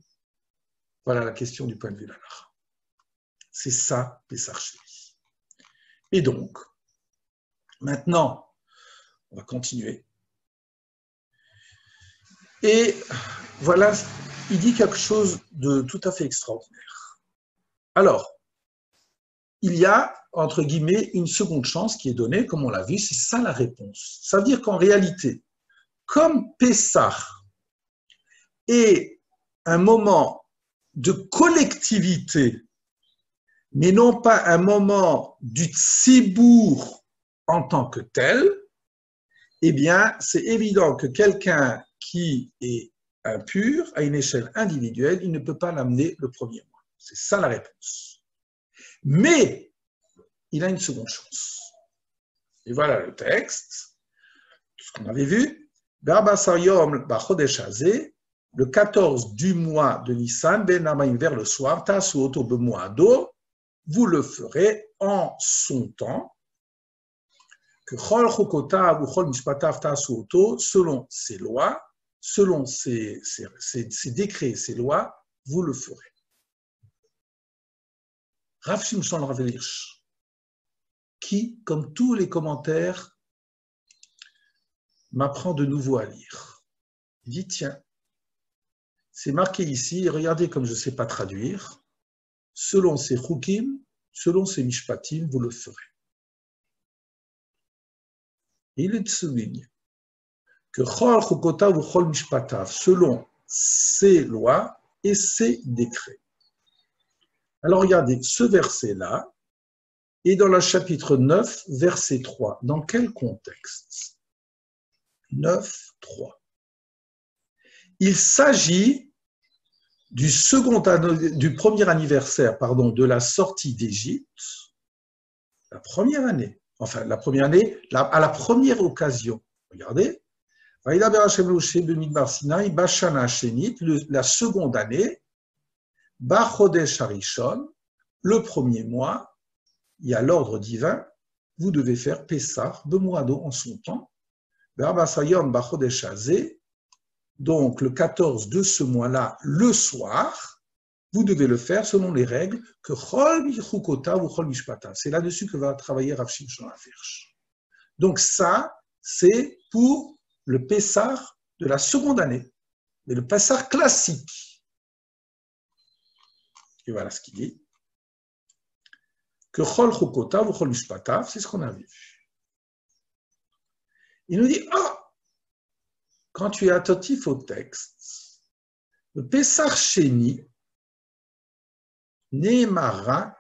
Voilà la question du point de vue de l'Halakha. C'est ça, Pessah Sheni. Et donc, maintenant, on va continuer. Et voilà, il dit quelque chose de tout à fait extraordinaire. Alors, il y a, entre guillemets, une seconde chance qui est donnée, comme on l'a vu, c'est ça la réponse. Ça veut dire qu'en réalité, comme Pessah est un moment de collectivité, mais non pas un moment du tzibour en tant que tel, eh bien, c'est évident que quelqu'un qui est impur, à une échelle individuelle, il ne peut pas l'amener le premier mois. C'est ça la réponse. Mais il a une seconde chance. Et voilà le texte, tout ce qu'on avait vu. B'Arbasar Yom b'Chodesh Hazeh, le 14 du mois de Nissan, Ben Amayim vers le soir, Tasu Oto Bemoado, vous le ferez en son temps, que Chol Chokotav ou Chol Mishpatav Tasu Oto, selon ses lois, selon ses décrets, ses lois, vous le ferez. Rav Shimshon Raphaël Hirsch, qui, comme tous les commentaires, m'apprend de nouveau à lire. Il dit, tiens, c'est marqué ici, regardez comme je ne sais pas traduire, selon ces chukim, selon ces mishpatim, vous le ferez. Et il souligne que chol chukotav ou chol mishpatav, selon ces lois et ces décrets. Alors regardez, ce verset-là est dans le chapitre 9, verset 3. Dans quel contexte? 9, 3. Il s'agit du premier anniversaire, de la sortie d'Égypte, la première année, à la première occasion. Regardez. La seconde année, Bachodesh Harishon, le premier mois, il y a l'ordre divin, vous devez faire Pessah, Bemoado en son temps, donc le 14 de ce mois-là, le soir, vous devez le faire selon les règles que Chol Bichukota ou Chol Mishpata. C'est là-dessus que va travailler Rav Shimshon Afersh. Donc ça, c'est pour le Pessah de la seconde année, mais le Pessah classique. Et voilà ce qu'il dit. Que Chol Chukota ou Chol Mishpata, c'est ce qu'on a vu. Il nous dit, quand tu es attentif au texte, le Pessah Sheni, Nehemarak,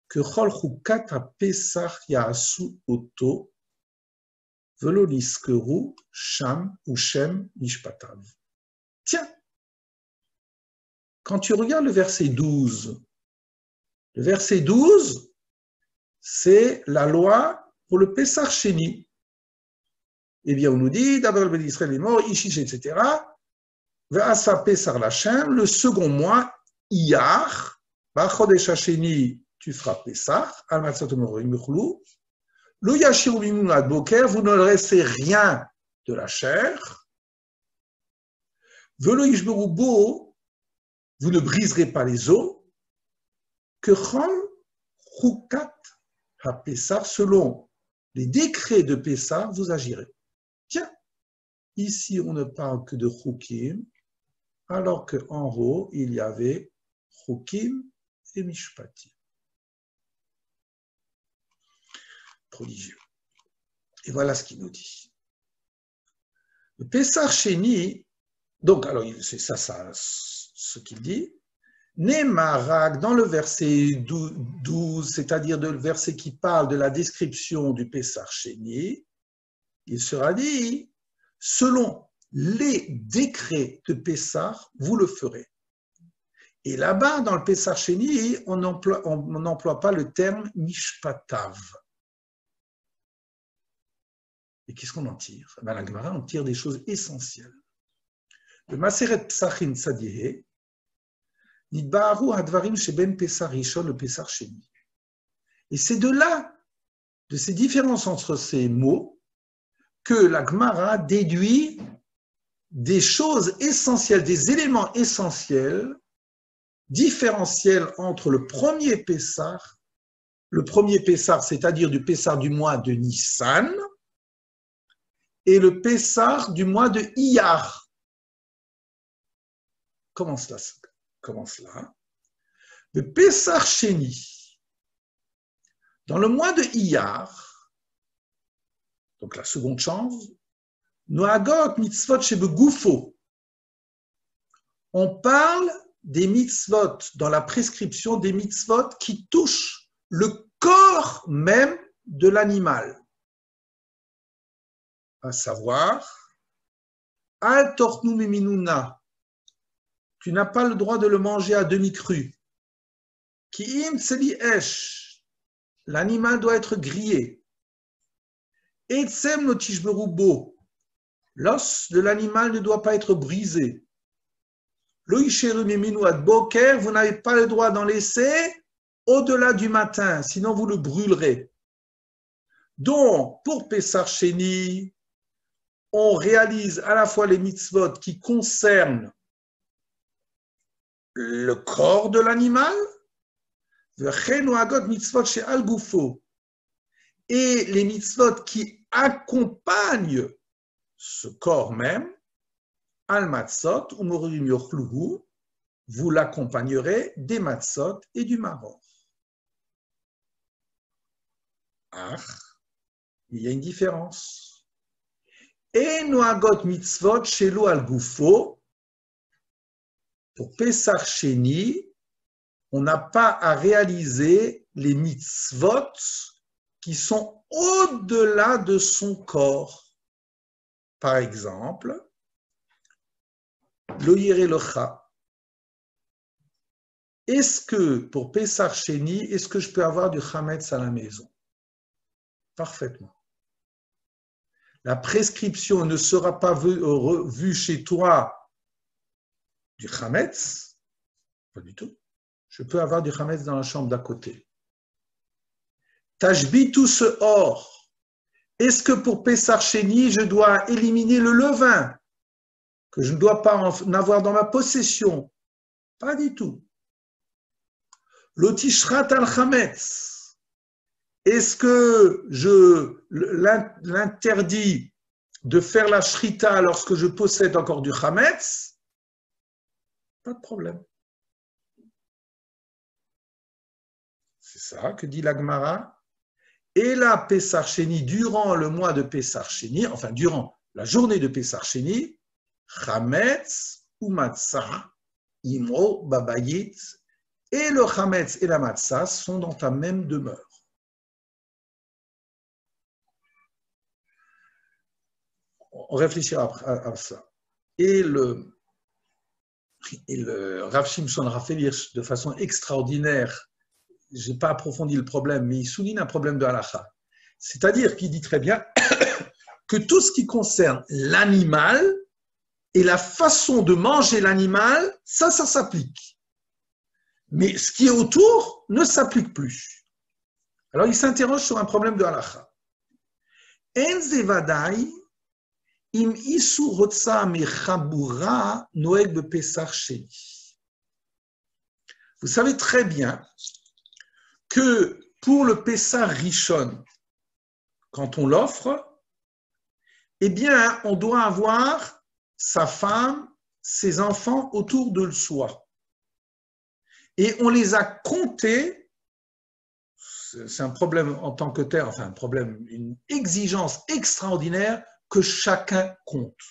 que Chol Chukat HaPesach Ya'asu Oto, Velo Niskeru Sham ou Shem Mishpatav. Tiens, quand tu regardes le verset 12, c'est la loi pour le Pessah Sheni. Eh bien, on nous dit, d'abord le béni Israël est mort, Ishish, etc. Ve'asa Pessah Lachem, le second mois, Iyar, Ba'chodesh Hasheni, tu feras Pessah, Al-Matzot Omorim Yuchlu, Lo Yashiru Mimunu Ad Boker, vous ne laissez rien de la chair, Velo Yishberu Bo, vous ne briserez pas les os, que Chol Chukat HaPessah, selon les décrets de Pessah, vous agirez. Tiens, ici on ne parle que de Chukim, alors qu'en haut, il y avait Chukim et Mishpatim. Prodigieux. Et voilà ce qu'il nous dit. Le Pessah Sheni, donc, alors c'est ça ce qu'il dit. Nehemarak, dans le verset 12, c'est-à-dire le verset qui parle de la description du Pessah Sheni, il sera dit, selon les décrets de Pessah, vous le ferez. Et là-bas, dans le Pessah Sheni, on n'emploie pas le terme Mishpatav. Et qu'est-ce qu'on en tire? La Gemara, on tire des choses essentielles. Le Maseret Psachim Tzadiehe, Nidba'aru Hadvarim Sheben Pessah Rishon le Pessah Sheni. Et c'est de là, de ces différences entre ces mots, que la Gemara déduit des choses essentielles, des éléments essentiels, différentiels entre le premier Pessah, c'est-à-dire du Pessah du mois de Nissan, et le Pessah du mois de Iyar. Comment cela? Le Pessah Sheni, dans le mois de Iyar, donc la seconde chance, Noagot mitzvot shebegufo. On parle des mitzvot, dans la prescription des mitzvot qui touchent le corps même de l'animal. À savoir, Al tornu miminuna, tu n'as pas le droit de le manger à demi-cru. Ki im tseli esh, l'animal doit être grillé. Etsem no tishberubo, l'os de l'animal ne doit pas être brisé. Lo yisheru miminu ad boker, vous n'avez pas le droit d'en laisser au-delà du matin, sinon vous le brûlerez. Donc, pour Pessah Sheni, on réalise à la fois les mitzvot qui concernent le corps de l'animal, et les mitzvot qui accompagnent ce corps même, al matzot, vous l'accompagnerez des matzot et du maror. Il y a une différence. Et noagot mitzvot shelo al gufo, pour Pessah Sheni, on n'a pas à réaliser les mitzvot qui sont au-delà de son corps. Par exemple, lo yireh lecha. Est-ce que, pour Pessah Sheni, est-ce que je peux avoir du chametz à la maison? Parfaitement. La prescription ne sera pas vue chez toi du chametz, pas du tout. je peux avoir du chametz dans la chambre d'à côté. Tashbitu se'or. Est-ce que pour Pessar Sheni, je dois éliminer le levain, que je ne dois pas en avoir dans ma possession? Pas du tout. L'otishrat al-chametz. Est-ce que je l'interdis de faire la shrita lorsque je possède encore du chametz? Pas de problème. C'est ça que dit la Gemara. Et la Pessar Sheni, durant le mois de Pessar Sheni, enfin durant la journée de Pessar Sheni, chametz ou matzah, imro babayit, et le chametz et la matzah sont dans ta même demeure. On réfléchira à ça. Et le Rav Shimshon Raphaël Hirsch, de façon extraordinaire, je n'ai pas approfondi le problème, mais il souligne un problème de halakha. C'est-à-dire qu'il dit très bien que tout ce qui concerne l'animal et la façon de manger l'animal, ça s'applique. Mais ce qui est autour ne s'applique plus. Alors il s'interroge sur un problème de halakha. En zevadai im isu rotsa mechabura noeg bepesach sheni. Vous savez très bien que pour le Pessar Rishon, quand on l'offre, eh bien, on doit avoir sa femme, ses enfants autour de soi. Et on les a comptés, c'est un problème en tant que tel, enfin un problème, une exigence extraordinaire que chacun compte.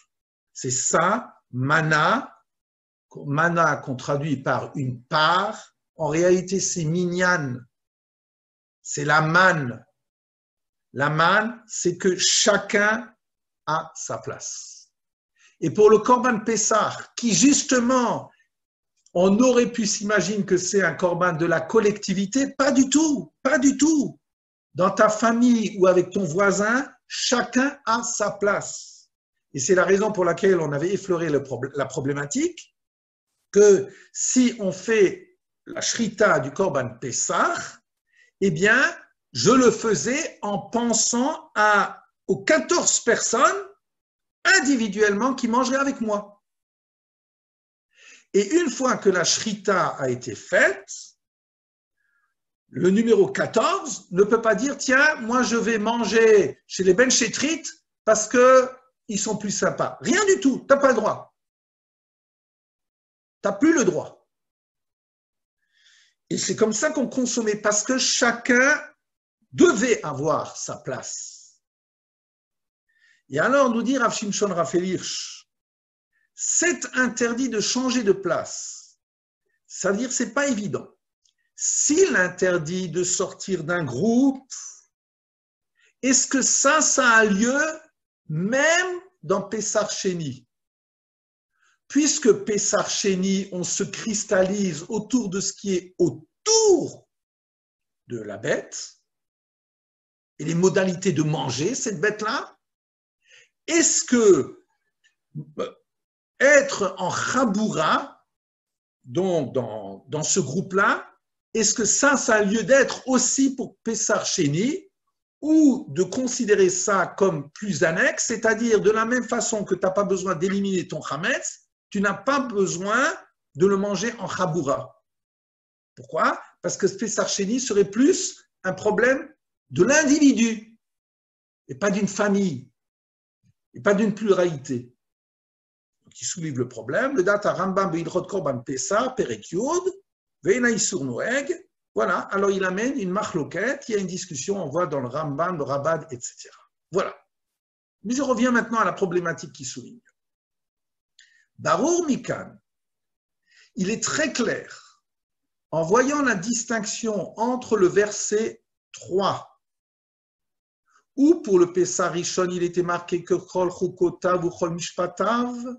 C'est ça, mana qu'on traduit par une part, en réalité c'est minyan. C'est la manne. La manne, c'est que chacun a sa place. Et pour le Korban Pessah, qui justement, on aurait pu s'imaginer que c'est un Korban de la collectivité, pas du tout, pas du tout. Dans ta famille ou avec ton voisin, chacun a sa place. Et c'est la raison pour laquelle on avait effleuré la problématique, que si on fait la shrita du Korban Pessah, eh bien, je le faisais en pensant aux 14 personnes individuellement qui mangeraient avec moi. Et une fois que la shrita a été faite, le numéro 14 ne peut pas dire « Tiens, moi je vais manger chez les Ben Chetrit parce qu'ils sont plus sympas. » Rien du tout, tu n'as pas le droit. Tu n'as plus le droit. Et c'est comme ça qu'on consommait, parce que chacun devait avoir sa place. Et alors, nous dit Rav Shimshon Raphaël Hirsch, c'est interdit de changer de place. Ça veut dire que ce n'est pas évident. S'il interdit de sortir d'un groupe, est-ce que ça a lieu même dans Pessar Sheni? Puisque Pessar Sheni, on se cristallise autour de ce qui est autour de la bête et les modalités de manger cette bête-là, est-ce que être en Chaboura, donc dans ce groupe-là, est-ce que ça a lieu d'être aussi pour Pessar Sheni, ou de considérer ça comme plus annexe, c'est-à-dire de la même façon que tu n'as pas besoin d'éliminer ton chametz, tu n'as pas besoin de le manger en chaboura. Pourquoi? Parce que Pessar Sheni serait plus un problème de l'individu et pas d'une famille et pas d'une pluralité. Donc il soulève le problème. Le data Rambam Beidrot Korban Pessah Perek Yud Veina Isur Noeg. Voilà. Alors il amène une machloket. Il y a une discussion. On voit dans le Rambam, le Rabad, etc. Voilà. Mais je reviens maintenant à la problématique qui souligne. Barour Mikan, il est très clair, en voyant la distinction entre le verset 3, où pour le Pessar Rishon, il était marqué que Chol Chukotav ou Chol Mishpatav,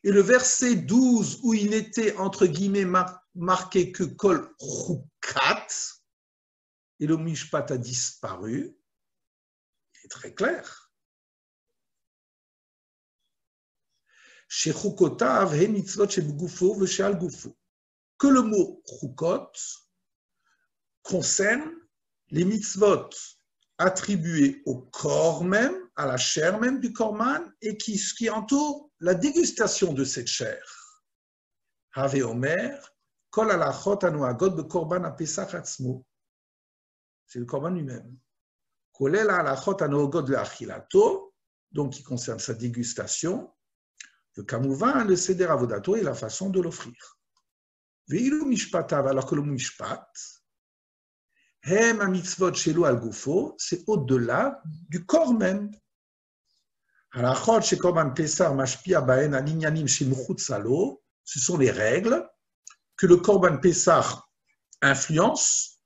et le verset 12, où il était entre guillemets marqué que Kol Chukat, et le Mishpat a disparu, c'est très clair. Que que le mot chukot concerne les mitzvot attribués au corps même, à la chair même du korban, et qui entoure la dégustation de cette chair. Have Omer, kol halachot hanuagot bekorban haPesach atzmo. C'est le korban lui-même. Kolel halachot hanuagot leachilato, donc qui concerne sa dégustation, le kamouvan, le seder avodato et la façon de l'offrir. Veilu mishpatav, alors que le mishpat, hem ha-mitzvot shelo al gufo, c'est au-delà du corps même. Halachot she korban pesar mashpia bahen al inyanim shemuchutz lo, ce sont les règles que le korban pesar influence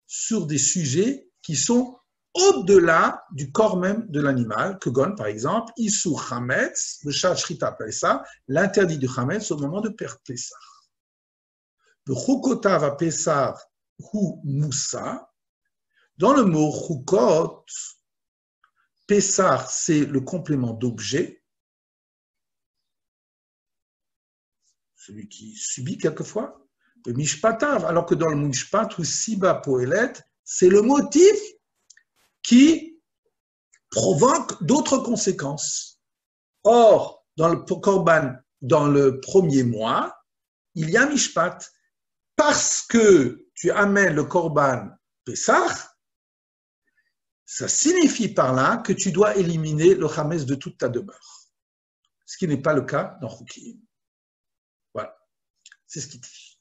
sur des sujets qui sont au-delà du corps même de l'animal, que gon par exemple, isur chametz, le shat shrita pesar, l'interdit du chametz au moment de pesar. Le chukotav ha-pesar hu moussa. Dans le mot chukot, pesar, c'est le complément d'objet, celui qui subit quelquefois, le mishpatav, alors que dans le mishpat ou siba poelet, c'est le motif qui provoque d'autres conséquences. Or, dans le korban, dans le premier mois, il y a mishpat. Parce que tu amènes le korban Pessah, ça signifie par là que tu dois éliminer le chametz de toute ta demeure. Ce qui n'est pas le cas dans Chukim. Voilà, c'est ce qu'il dit.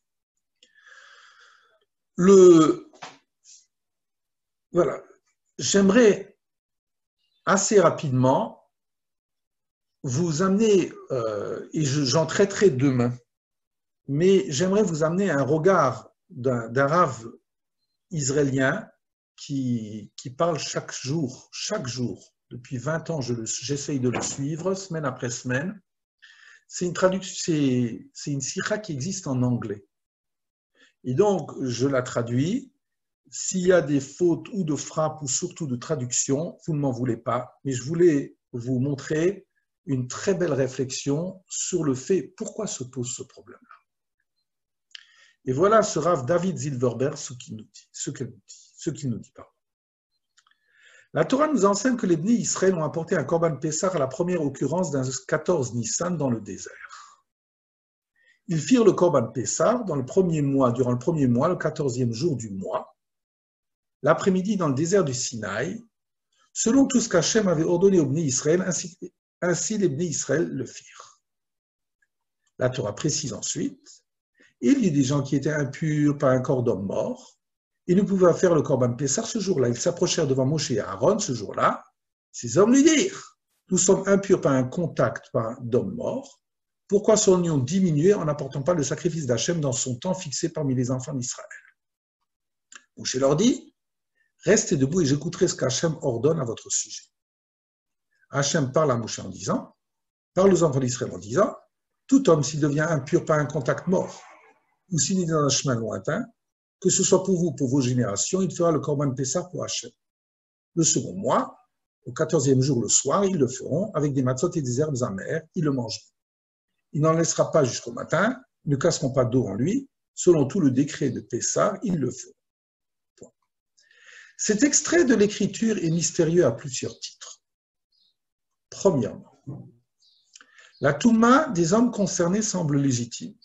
Voilà, j'aimerais assez rapidement vous amener, et j'en traiterai demain, mais j'aimerais vous amener un regard d'un rav israélien qui parle chaque jour, depuis 20 ans, j'essaye de le suivre, semaine après semaine. C'est une traduction, c'est une sikha qui existe en anglais. Et donc, je la traduis. S'il y a des fautes ou de frappe ou surtout de traduction, vous ne m'en voulez pas, mais je voulais vous montrer une très belle réflexion sur le fait pourquoi se pose ce problème-là. Et voilà ce Rav David Zilverberg, ce qu'il nous dit. La Torah nous enseigne que les Bnei Israël ont apporté un korban Pessah à la première occurrence d'un 14 Nissan dans le désert. Ils firent le korban Pessah durant le premier mois, le 14e jour du mois, l'après-midi dans le désert du Sinaï, selon tout ce qu'Hachem avait ordonné aux Bnei Israël, ainsi les Bnei Israël le firent. La Torah précise ensuite. Il y a des gens qui étaient impurs par un corps d'homme mort. Ils ne pouvaient faire le korban Pessah ce jour-là. Ils s'approchèrent devant Moshe et Aaron ce jour-là. Ces hommes lui dirent, nous sommes impurs par un contact d'homme mort. Pourquoi serions-nous diminués en n'apportant pas le sacrifice d'Hachem dans son temps fixé parmi les enfants d'Israël? Moshe leur dit, restez debout et j'écouterai ce qu'Hachem ordonne à votre sujet. Hachem parle à Moshe en disant, parle aux enfants d'Israël en disant, tout homme s'il devient impur par un contact mort, ou s'il est dans un chemin lointain, que ce soit pour vous, pour vos générations, il fera le korban Pessah pour Hachem. Le second mois, au 14e jour le soir, ils le feront avec des matzot et des herbes amères, ils le mangeront. Il n'en laissera pas jusqu'au matin, ils ne casseront pas d'eau en lui, selon tout le décret de Pessah, ils le feront. Point. Cet extrait de l'Écriture est mystérieux à plusieurs titres. Premièrement, la touma des hommes concernés semble légitime.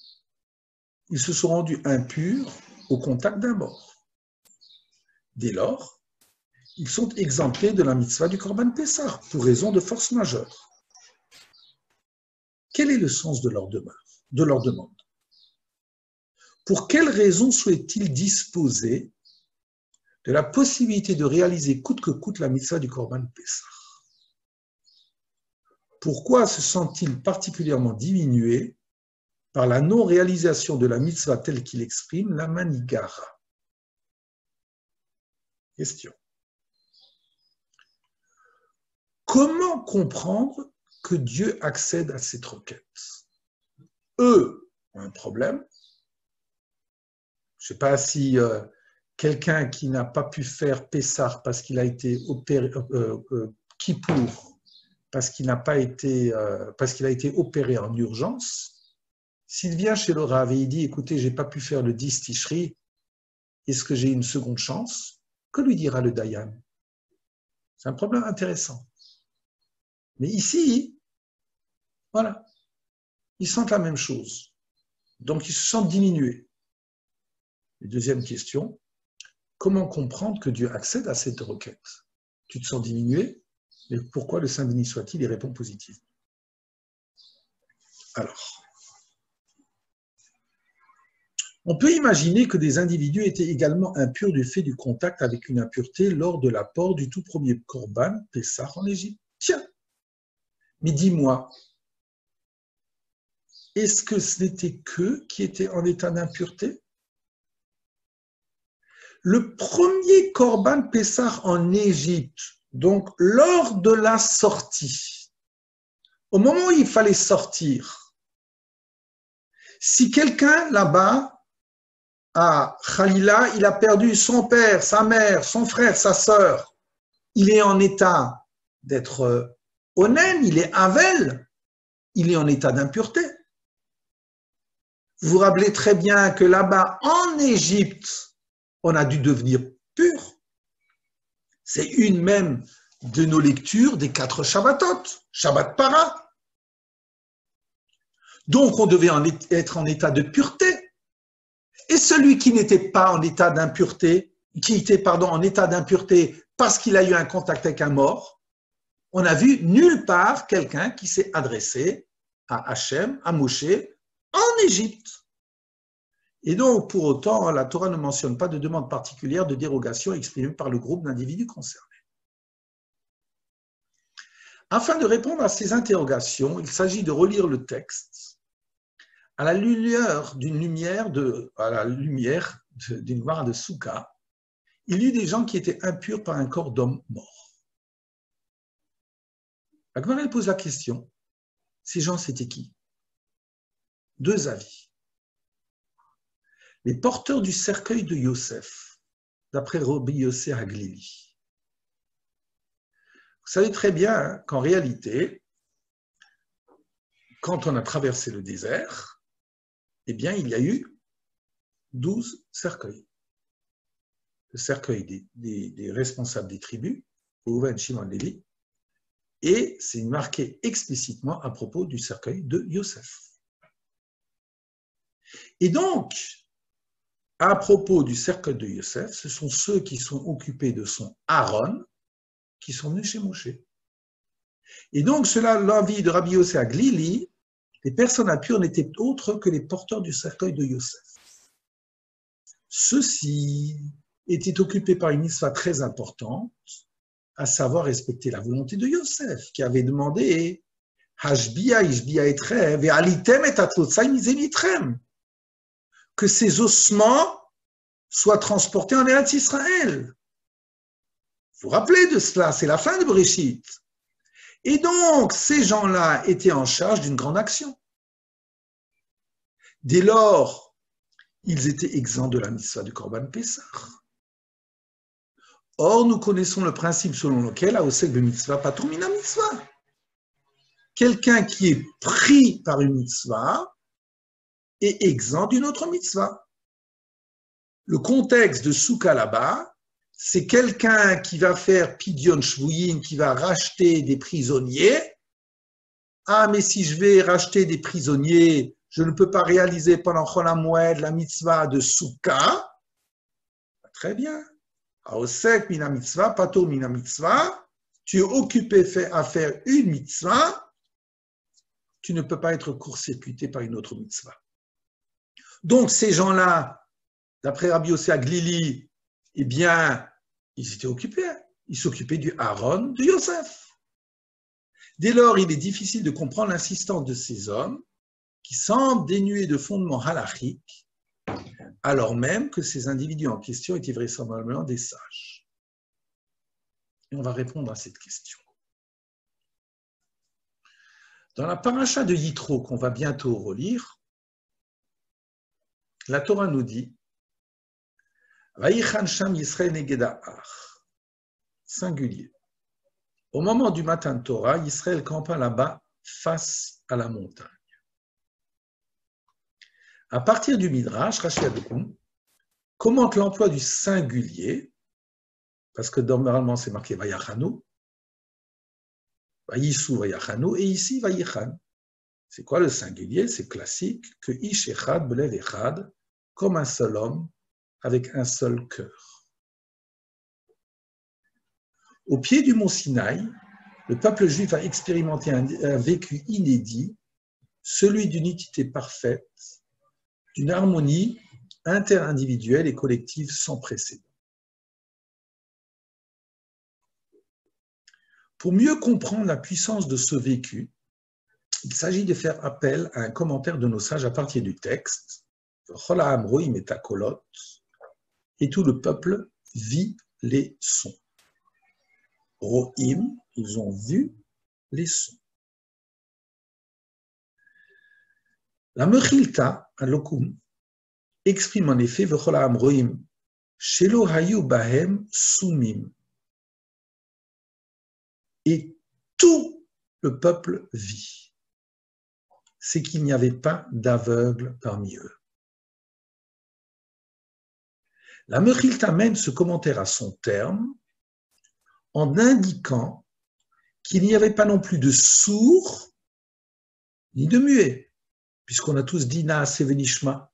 Ils se sont rendus impurs au contact d'un mort. Dès lors, ils sont exemptés de la mitzvah du korban Pessah pour raison de force majeure. Quel est le sens de leur demande? Pour quelle raison souhaitent-ils disposer de la possibilité de réaliser coûte que coûte la mitzvah du korban Pessah? Pourquoi se sentent-ils particulièrement diminués par la non-réalisation de la mitzvah telle qu'il exprime la manigara? Question. Comment comprendre que Dieu accède à cette requête? Eux ont un problème. Je ne sais pas si quelqu'un qui n'a pas pu faire Pessah parce qu'il a été opéré, Kippour, parce qu'il a été opéré en urgence, S'il vient chez le Rav et il dit, écoutez, je n'ai pas pu faire le 10 Tishri, est-ce que j'ai une seconde chance? Que lui dira le Dayan? C'est un problème intéressant. Mais ici, voilà, ils sentent la même chose. Donc, ils se sentent diminués. Et deuxième question, comment comprendre que Dieu accède à cette requête? Tu te sens diminué, mais pourquoi le Saint béni soit-il y répond positivement? Alors, on peut imaginer que des individus étaient également impurs du fait du contact avec une impureté lors de l'apport du tout premier Korban Pessah en Égypte. Tiens, mais dis-moi, est-ce que ce n'était qu'eux qui étaient en état d'impureté? Le premier Korban Pessah en Égypte, donc lors de la sortie, au moment où il fallait sortir, si quelqu'un là-bas, à Khalila, il a perdu son père, sa mère, son frère, sa sœur, il est en état d'être onen, il est avel, il est en état d'impureté. Vous vous rappelez très bien que là-bas, en Égypte, on a dû devenir pur. C'est une même de nos lectures des 4 Shabbatot, Shabbat Para. Donc, on devait être en état de pureté. Et celui qui n'était pas en état d'impureté, qui était, en état d'impureté parce qu'il a eu un contact avec un mort, on n'a vu nulle part quelqu'un qui s'est adressé à Hachem, à Moshe, en Égypte. Et donc, pour autant, la Torah ne mentionne pas de demande particulière de dérogation exprimée par le groupe d'individus concernés. Afin de répondre à ces interrogations, il s'agit de relire le texte à la lumière d'une Gemara de Souka. Il y eut des gens qui étaient impurs par un corps d'homme mort. La Gemara pose la question, ces gens c'était qui? 2 avis. Les porteurs du cercueil de Yosef, d'après Rabbi Yossé Haglili. Vous savez très bien qu'en réalité, quand on a traversé le désert, eh bien, il y a eu 12 cercueils. Le cercueil des responsables des tribus, Reuven, Shimon, Lévi, et c'est marqué explicitement à propos du cercueil de Yosef. Et donc, à propos du cercueil de Yosef, ce sont ceux qui sont occupés de son Aaron qui sont venus chez Moshe. Et donc, cela, l'avis de Rabbi Yossé Haglili, les personnes impures n'étaient autres que les porteurs du cercueil de Yosef. Ceux-ci étaient occupés par une mitzvah très importante, à savoir respecter la volonté de Yosef, qui avait demandé Hashbia, Ishbia etrem, ve'alitem et atlotsai mizemitrem, que ces ossements soient transportés en Eretz Israël. Vous vous rappelez de cela, c'est la fin de Bereshit. Et donc, ces gens-là étaient en charge d'une grande action. Dès lors, ils étaient exempts de la mitzvah du Korban Pessah. Or, nous connaissons le principe selon lequel, Aosek be mitzvah patur mina mitzvah. Quelqu'un qui est pris par une mitzvah est exempt d'une autre mitzvah. Le contexte de Souka là-bas, c'est quelqu'un qui va faire Pidyon Shvuyin, qui va racheter des prisonniers. Ah, mais si je vais racheter des prisonniers, je ne peux pas réaliser pendant Chol HaMoed la mitzvah de Souka. Très bien. Aosek mina mitzvah, patur mina mitzvah. Tu es occupé à faire une mitzvah, tu ne peux pas être court-circuité par une autre mitzvah. Donc, ces gens-là, d'après Rabbi Yossé Haglili, eh bien, ils étaient occupés. Ils s'occupaient du Aaron de Yosef. Dès lors, il est difficile de comprendre l'insistance de ces hommes qui semblent dénués de fondements halachiques, alors même que ces individus en question étaient vraisemblablement des sages. Et on va répondre à cette question. Dans la paracha de Yitro, qu'on va bientôt relire, la Torah nous dit Vayichan Sham Yisrael Negeda Ar, singulier. Au moment du matin de Torah, Israël campa là-bas face à la montagne. À partir du Midrash, Rashi Adokum commente l'emploi du singulier, parce que normalement c'est marqué Vayachanu, Vayisu Vayachanu, et ici Vayichan. C'est quoi le singulier? C'est classique, que Ish Echad, Belev Echad, comme un seul homme, avec un seul cœur. Au pied du mont Sinaï, le peuple juif a expérimenté un vécu inédit, celui d'une unité parfaite, d'une harmonie interindividuelle et collective sans précédent. Pour mieux comprendre la puissance de ce vécu, il s'agit de faire appel à un commentaire de nos sages à partir du texte et tout le peuple vit les sons. Rohim, ils ont vu les sons. La Mechilta, à Lokum, exprime en effet V'cholam rohim shelo hayu bahem sumim. Et tout le peuple vit. C'est qu'il n'y avait pas d'aveugles parmi eux. La Mechilta mène ce commentaire à son terme en indiquant qu'il n'y avait pas non plus de sourds ni de muets, puisqu'on a tous dit Naaseh v'nishma.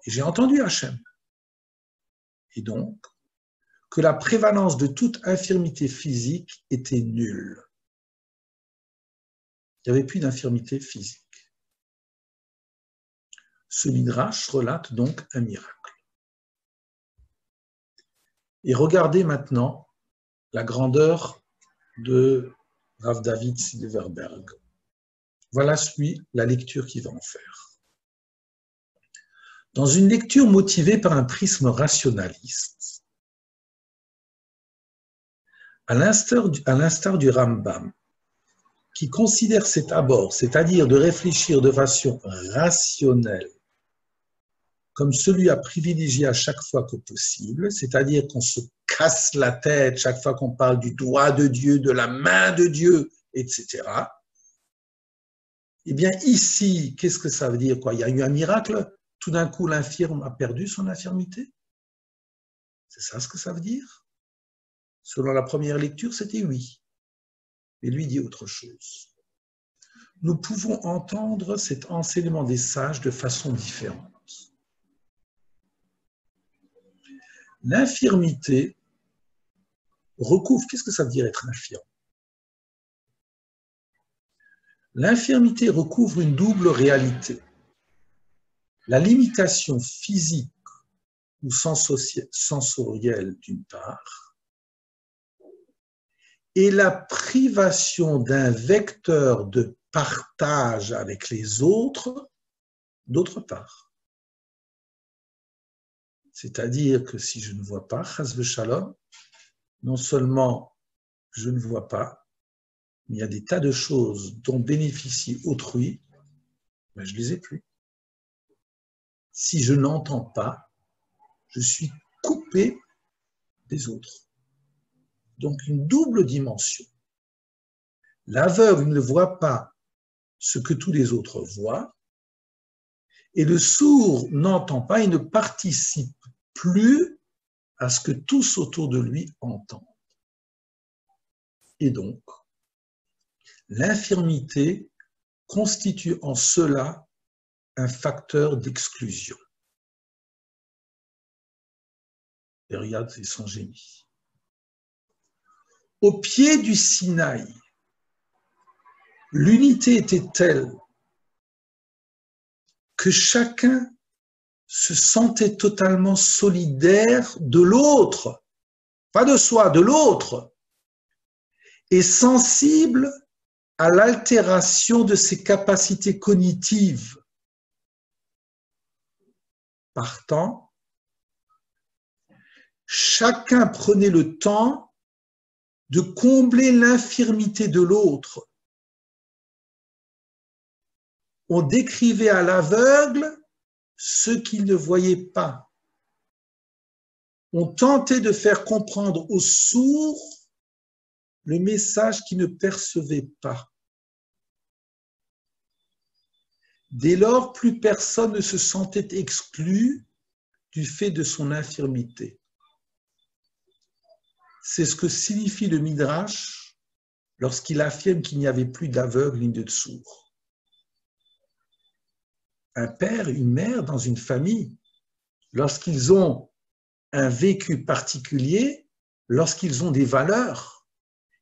Et j'ai entendu Hachem. Et donc, que la prévalence de toute infirmité physique était nulle. Il n'y avait plus d'infirmité physique. Ce midrash relate donc un miracle. Et regardez maintenant la grandeur de Rav David Silverberg. Voilà la lecture qu'il va en faire. Dans une lecture motivée par un prisme rationaliste, à l'instar du Rambam, qui considère cet abord, c'est-à-dire de réfléchir de façon rationnelle, comme celui à privilégier à chaque fois que possible, c'est-à-dire qu'on se casse la tête chaque fois qu'on parle du doigt de Dieu, de la main de Dieu, etc. Eh bien ici, qu'est-ce que ça veut dire quoi? Il y a eu un miracle, tout d'un coup l'infirme a perdu son infirmité? C'est ça ce que ça veut dire? Selon la première lecture, c'était oui. Mais lui dit autre chose. Nous pouvons entendre cet enseignement des sages de façon différente. L'infirmité recouvre, qu'est-ce que ça veut dire être infirme? L'infirmité recouvre une double réalité. La limitation physique ou sensorielle d'une part, et la privation d'un vecteur de partage avec les autres d'autre part. C'est-à-dire que si je ne vois pas, chas v'shalom, non seulement je ne vois pas, mais il y a des tas de choses dont bénéficie autrui, mais je ne les ai plus. Si je n'entends pas, je suis coupé des autres. Donc une double dimension. L'aveugle ne voit pas ce que tous les autres voient, et le sourd n'entend pas et ne participe plus à ce que tous autour de lui entendent. Et donc, l'infirmité constitue en cela un facteur d'exclusion. Et regarde, c'est son génie. Au pied du Sinaï, l'unité était telle que chacun se sentait totalement solidaire de l'autre, pas de soi, de l'autre, et sensible à l'altération de ses capacités cognitives. Partant, chacun prenait le temps de combler l'infirmité de l'autre. On décrivait à l'aveugle ce qu'il ne voyait pas. On tentait de faire comprendre aux sourds le message qu'ils ne percevaient pas. Dès lors, plus personne ne se sentait exclu du fait de son infirmité. C'est ce que signifie le Midrash lorsqu'il affirme qu'il n'y avait plus d'aveugles ni de sourds. Un père, une mère dans une famille, lorsqu'ils ont un vécu particulier, lorsqu'ils ont des valeurs,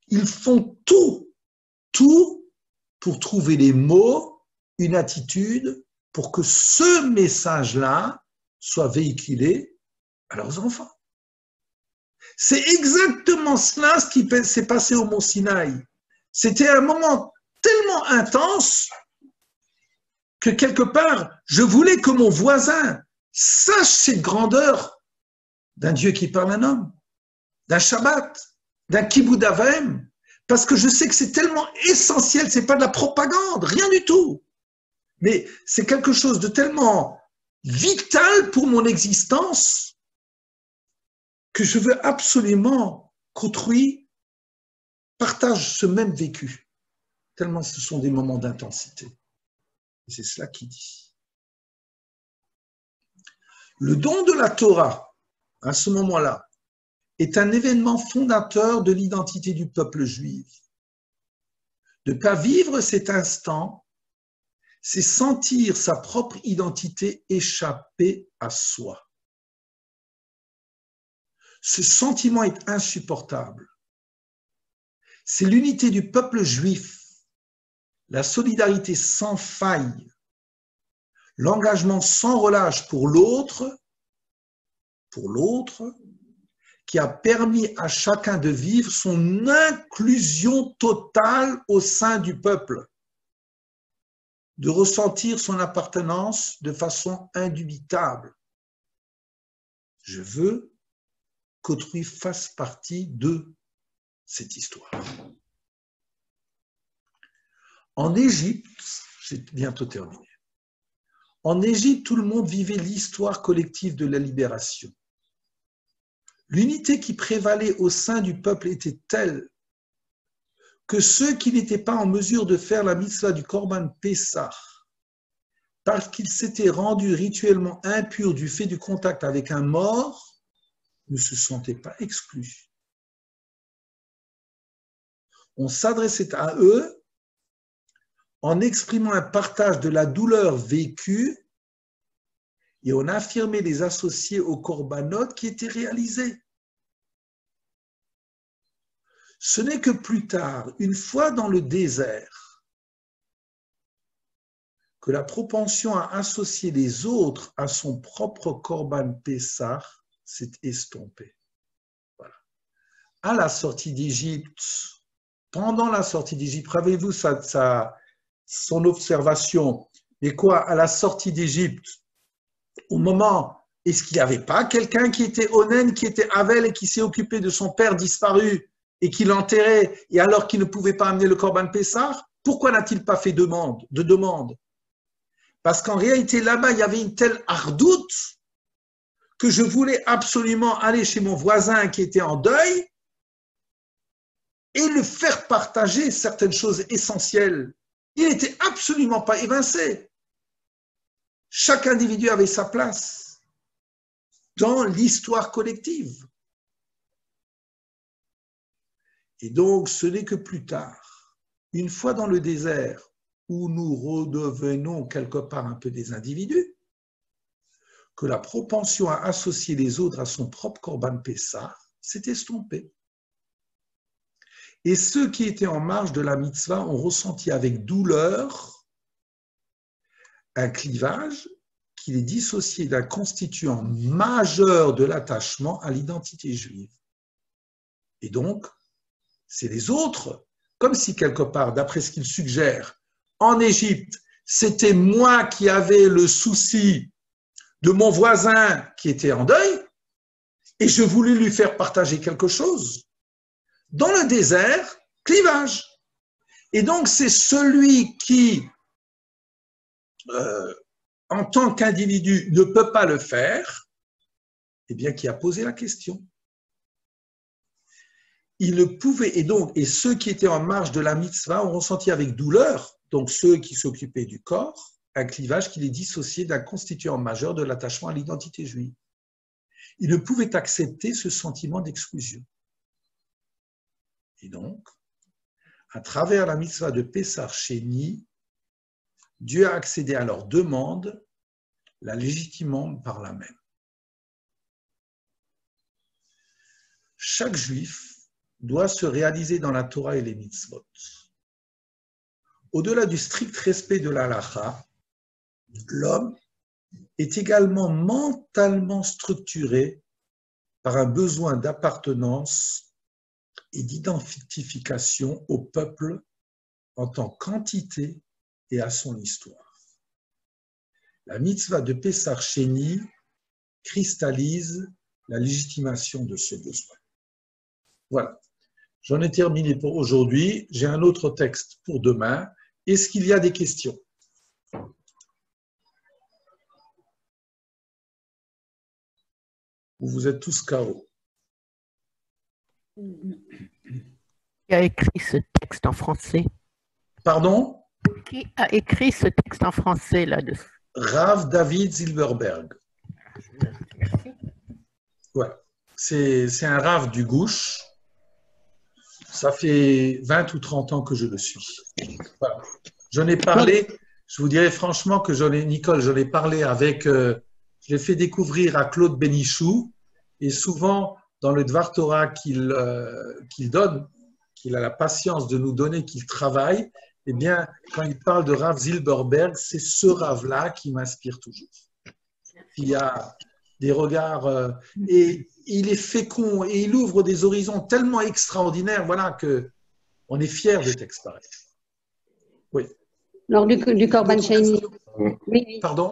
ils font tout pour trouver les mots, une attitude, pour que ce message-là soit véhiculé à leurs enfants. C'est exactement cela ce qui s'est passé au Mont Sinaï. C'était un moment tellement intense que quelque part, je voulais que mon voisin sache cette grandeur d'un Dieu qui parle à un homme, d'un Shabbat, d'un Kibbout Avim, parce que je sais que c'est tellement essentiel, c'est pas de la propagande, rien du tout. Mais c'est quelque chose de tellement vital pour mon existence que je veux absolument qu'autrui partage ce même vécu, tellement ce sont des moments d'intensité. Et c'est cela qu'il dit. Le don de la Torah, à ce moment-là, est un événement fondateur de l'identité du peuple juif. Ne pas vivre cet instant, c'est sentir sa propre identité échapper à soi. Ce sentiment est insupportable. C'est l'unité du peuple juif, la solidarité sans faille, l'engagement sans relâche pour l'autre, qui a permis à chacun de vivre son inclusion totale au sein du peuple, de ressentir son appartenance de façon indubitable. Je veux qu'autrui fasse partie de cette histoire. En Égypte, c'est bientôt terminé. En Égypte, tout le monde vivait l'histoire collective de la libération. L'unité qui prévalait au sein du peuple était telle que ceux qui n'étaient pas en mesure de faire la mitzvah du Korban Pessah, parce qu'ils s'étaient rendus rituellement impurs du fait du contact avec un mort, ne se sentaient pas exclus. On s'adressait à eux en exprimant un partage de la douleur vécue et on affirmait les associer aux korbanot qui étaient réalisés. Ce n'est que plus tard, une fois dans le désert, que la propension à associer les autres à son propre korban Pessah s'est estompée. Voilà. À la sortie d'Égypte, pendant la sortie d'Égypte, rappelez-vous son observation, mais quoi, à la sortie d'Égypte, au moment, est-ce qu'il n'y avait pas quelqu'un qui était Onen, qui était Havel et qui s'est occupé de son père disparu et qui l'enterrait, et alors qu'il ne pouvait pas amener le Korban Pessah, pourquoi n'a-t-il pas fait de demande? Parce qu'en réalité, là-bas, il y avait une telle hardoute que je voulais absolument aller chez mon voisin qui était en deuil et le faire partager certaines choses essentielles. Il n'était absolument pas évincé. Chaque individu avait sa place dans l'histoire collective. Et donc, ce n'est que plus tard, une fois dans le désert, où nous redevenons quelque part un peu des individus, que la propension à associer les autres à son propre Korban Pessah s'est estompée. Et ceux qui étaient en marge de la mitzvah ont ressenti avec douleur un clivage qui les dissociait d'un constituant majeur de l'attachement à l'identité juive. Et donc, c'est les autres, comme si quelque part, d'après ce qu'il suggère, en Égypte, c'était moi qui avais le souci de mon voisin qui était en deuil, et je voulais lui faire partager quelque chose. Dans le désert, clivage. Et donc, c'est celui qui, en tant qu'individu, ne peut pas le faire, eh bien, qui a posé la question. Il ne pouvait, et ceux qui étaient en marge de la mitzvah ont ressenti avec douleur, donc ceux qui s'occupaient du corps, un clivage qui les dissociait d'un constituant majeur de l'attachement à l'identité juive. Ils ne pouvaient accepter ce sentiment d'exclusion. Et donc, à travers la mitzvah de Pessah Sheni, Dieu a accédé à leur demande, la légitimant par la même. Chaque juif doit se réaliser dans la Torah et les mitzvot. Au-delà du strict respect de la halakha, l'homme est également mentalement structuré par un besoin d'appartenance et d'identification au peuple en tant qu'entité et à son histoire. La mitzvah de Pessah Sheni cristallise la légitimation de ce besoin. Voilà, j'en ai terminé pour aujourd'hui. J'ai un autre texte pour demain. Est-ce qu'il y a des questions? Ou vous êtes tous KO? Qui a écrit ce texte en français? Pardon? Qui a écrit ce texte en français là-dessus? Rav David Zilberberg. Ouais. C'est un Rav du Gouche. Ça fait 20 ou 30 ans que je le suis. Voilà. J'en ai parlé, je vous dirais franchement que Nicole, j'en ai parlé avec, je l'ai fait découvrir à Claude Bénichou, et souvent dans le Dvar Torah qu'il donne, qu'il a la patience de nous donner, qu'il travaille, eh bien, quand il parle de Rav Zilberberg, c'est ce Rav-là qui m'inspire toujours. Il y a des regards, et il est fécond, et il ouvre des horizons tellement extraordinaires, voilà, qu'on est fiers de textes pareils. Oui. Lors du Korban Sheni. Oui. Pardon?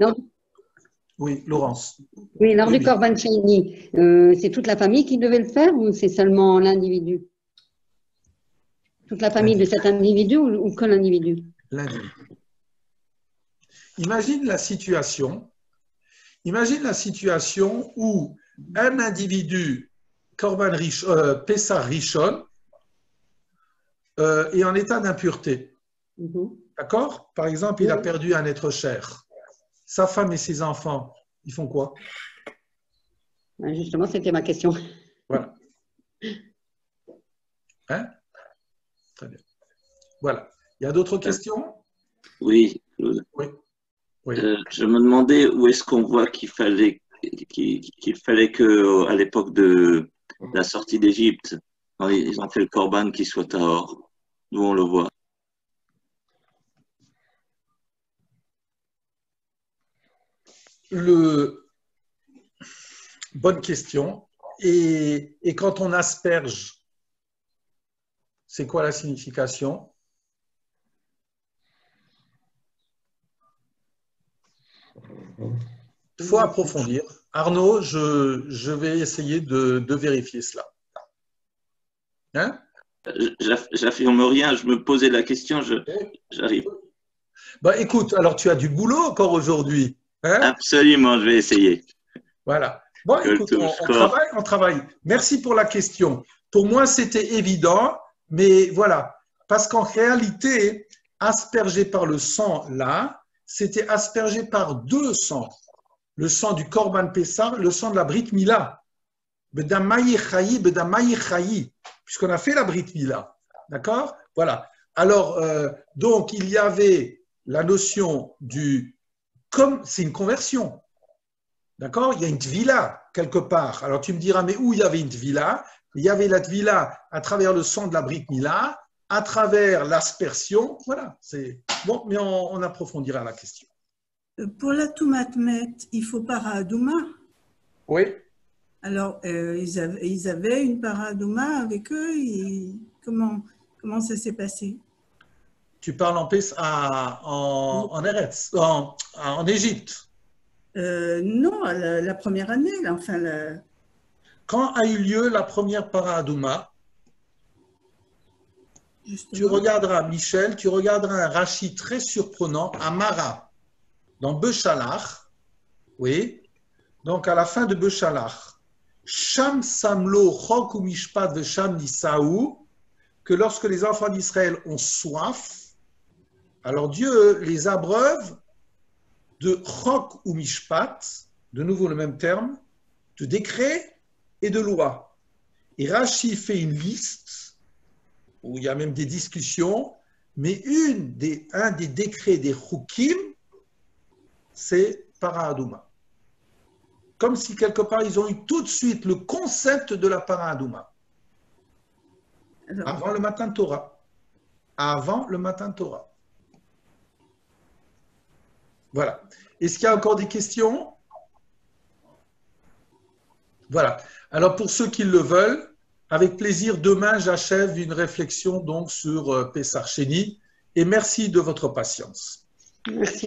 Oui, Laurence. Oui, lors du Korban Sheni, c'est toute la famille qui devait le faire ou c'est seulement l'individu? Toute la famille de cet individu ou que l'individu? L'individu. Imagine la situation où un individu, Korban Pessah Rishon, est en état d'impureté. D'accord? Par exemple, il a perdu un être cher. Sa femme et ses enfants, ils font quoi? Justement, c'était ma question. Voilà. Hein? Très bien. Voilà. Il y a d'autres questions? Oui, Claude. Oui. Oui. Je me demandais où est-ce qu'on voit qu'il fallait que, à l'époque de la sortie d'Égypte, quand ils ont fait le Corban, qu'il soit Tahor. D'où on le voit. Bonne question. Et quand on asperge, c'est quoi la signification? Il faut approfondir. Arnaud, je vais essayer de vérifier cela. Hein? J'affirme rien, je me posais la question, j'arrive. Bah, écoute, alors tu as du boulot encore aujourd'hui. Hein? Absolument, je vais essayer. Voilà. Bon, écoute, on travaille. Merci pour la question. Pour moi, c'était évident, mais voilà. Parce qu'en réalité, aspergé par le sang là, c'était aspergé par deux sangs. Le sang du Korban Pessah, le sang de la Brit Mila. Bedamayi chayi, bedamayi chayi. Puisqu'on a fait la Brit Mila. D'accord? Voilà. Alors, donc, il y avait la notion comme c'est une conversion. D'accord? Il y a une tvila quelque part. Alors, tu me diras, mais où il y avait une tvila? Il y avait la tvila à travers le sang de la Brit Mila, à travers l'aspersion. Voilà. Bon, mais on approfondira la question. Pour la Toumatmet, il faut paradouma. Oui. Alors, ils avaient une paradouma avec eux. Comment ça s'est passé? Tu parles en Eretz, en Égypte? Non, la première année. Là, enfin, Quand a eu lieu la première paradouma? Tu regarderas, Michel, tu regarderas un Rashi très surprenant à Mara, dans Beshalach, oui, donc à la fin de Beshalach, Sham Samlo Chok ou Mishpat Vesham Nisaou, que lorsque les enfants d'Israël ont soif, alors Dieu les abreuve de chok ou mishpat, de nouveau le même terme, de décret et de loi. Et Rashi fait une liste où il y a même des discussions, mais un des décrets des chukim, c'est para aduma. Comme si quelque part ils ont eu tout de suite le concept de la para aduma. Avant le matin Torah. Avant le matin Torah. Voilà. Est-ce qu'il y a encore des questions? Voilà. Alors pour ceux qui le veulent, avec plaisir, demain j'achève une réflexion donc sur Pessah Sheni et merci de votre patience. Merci.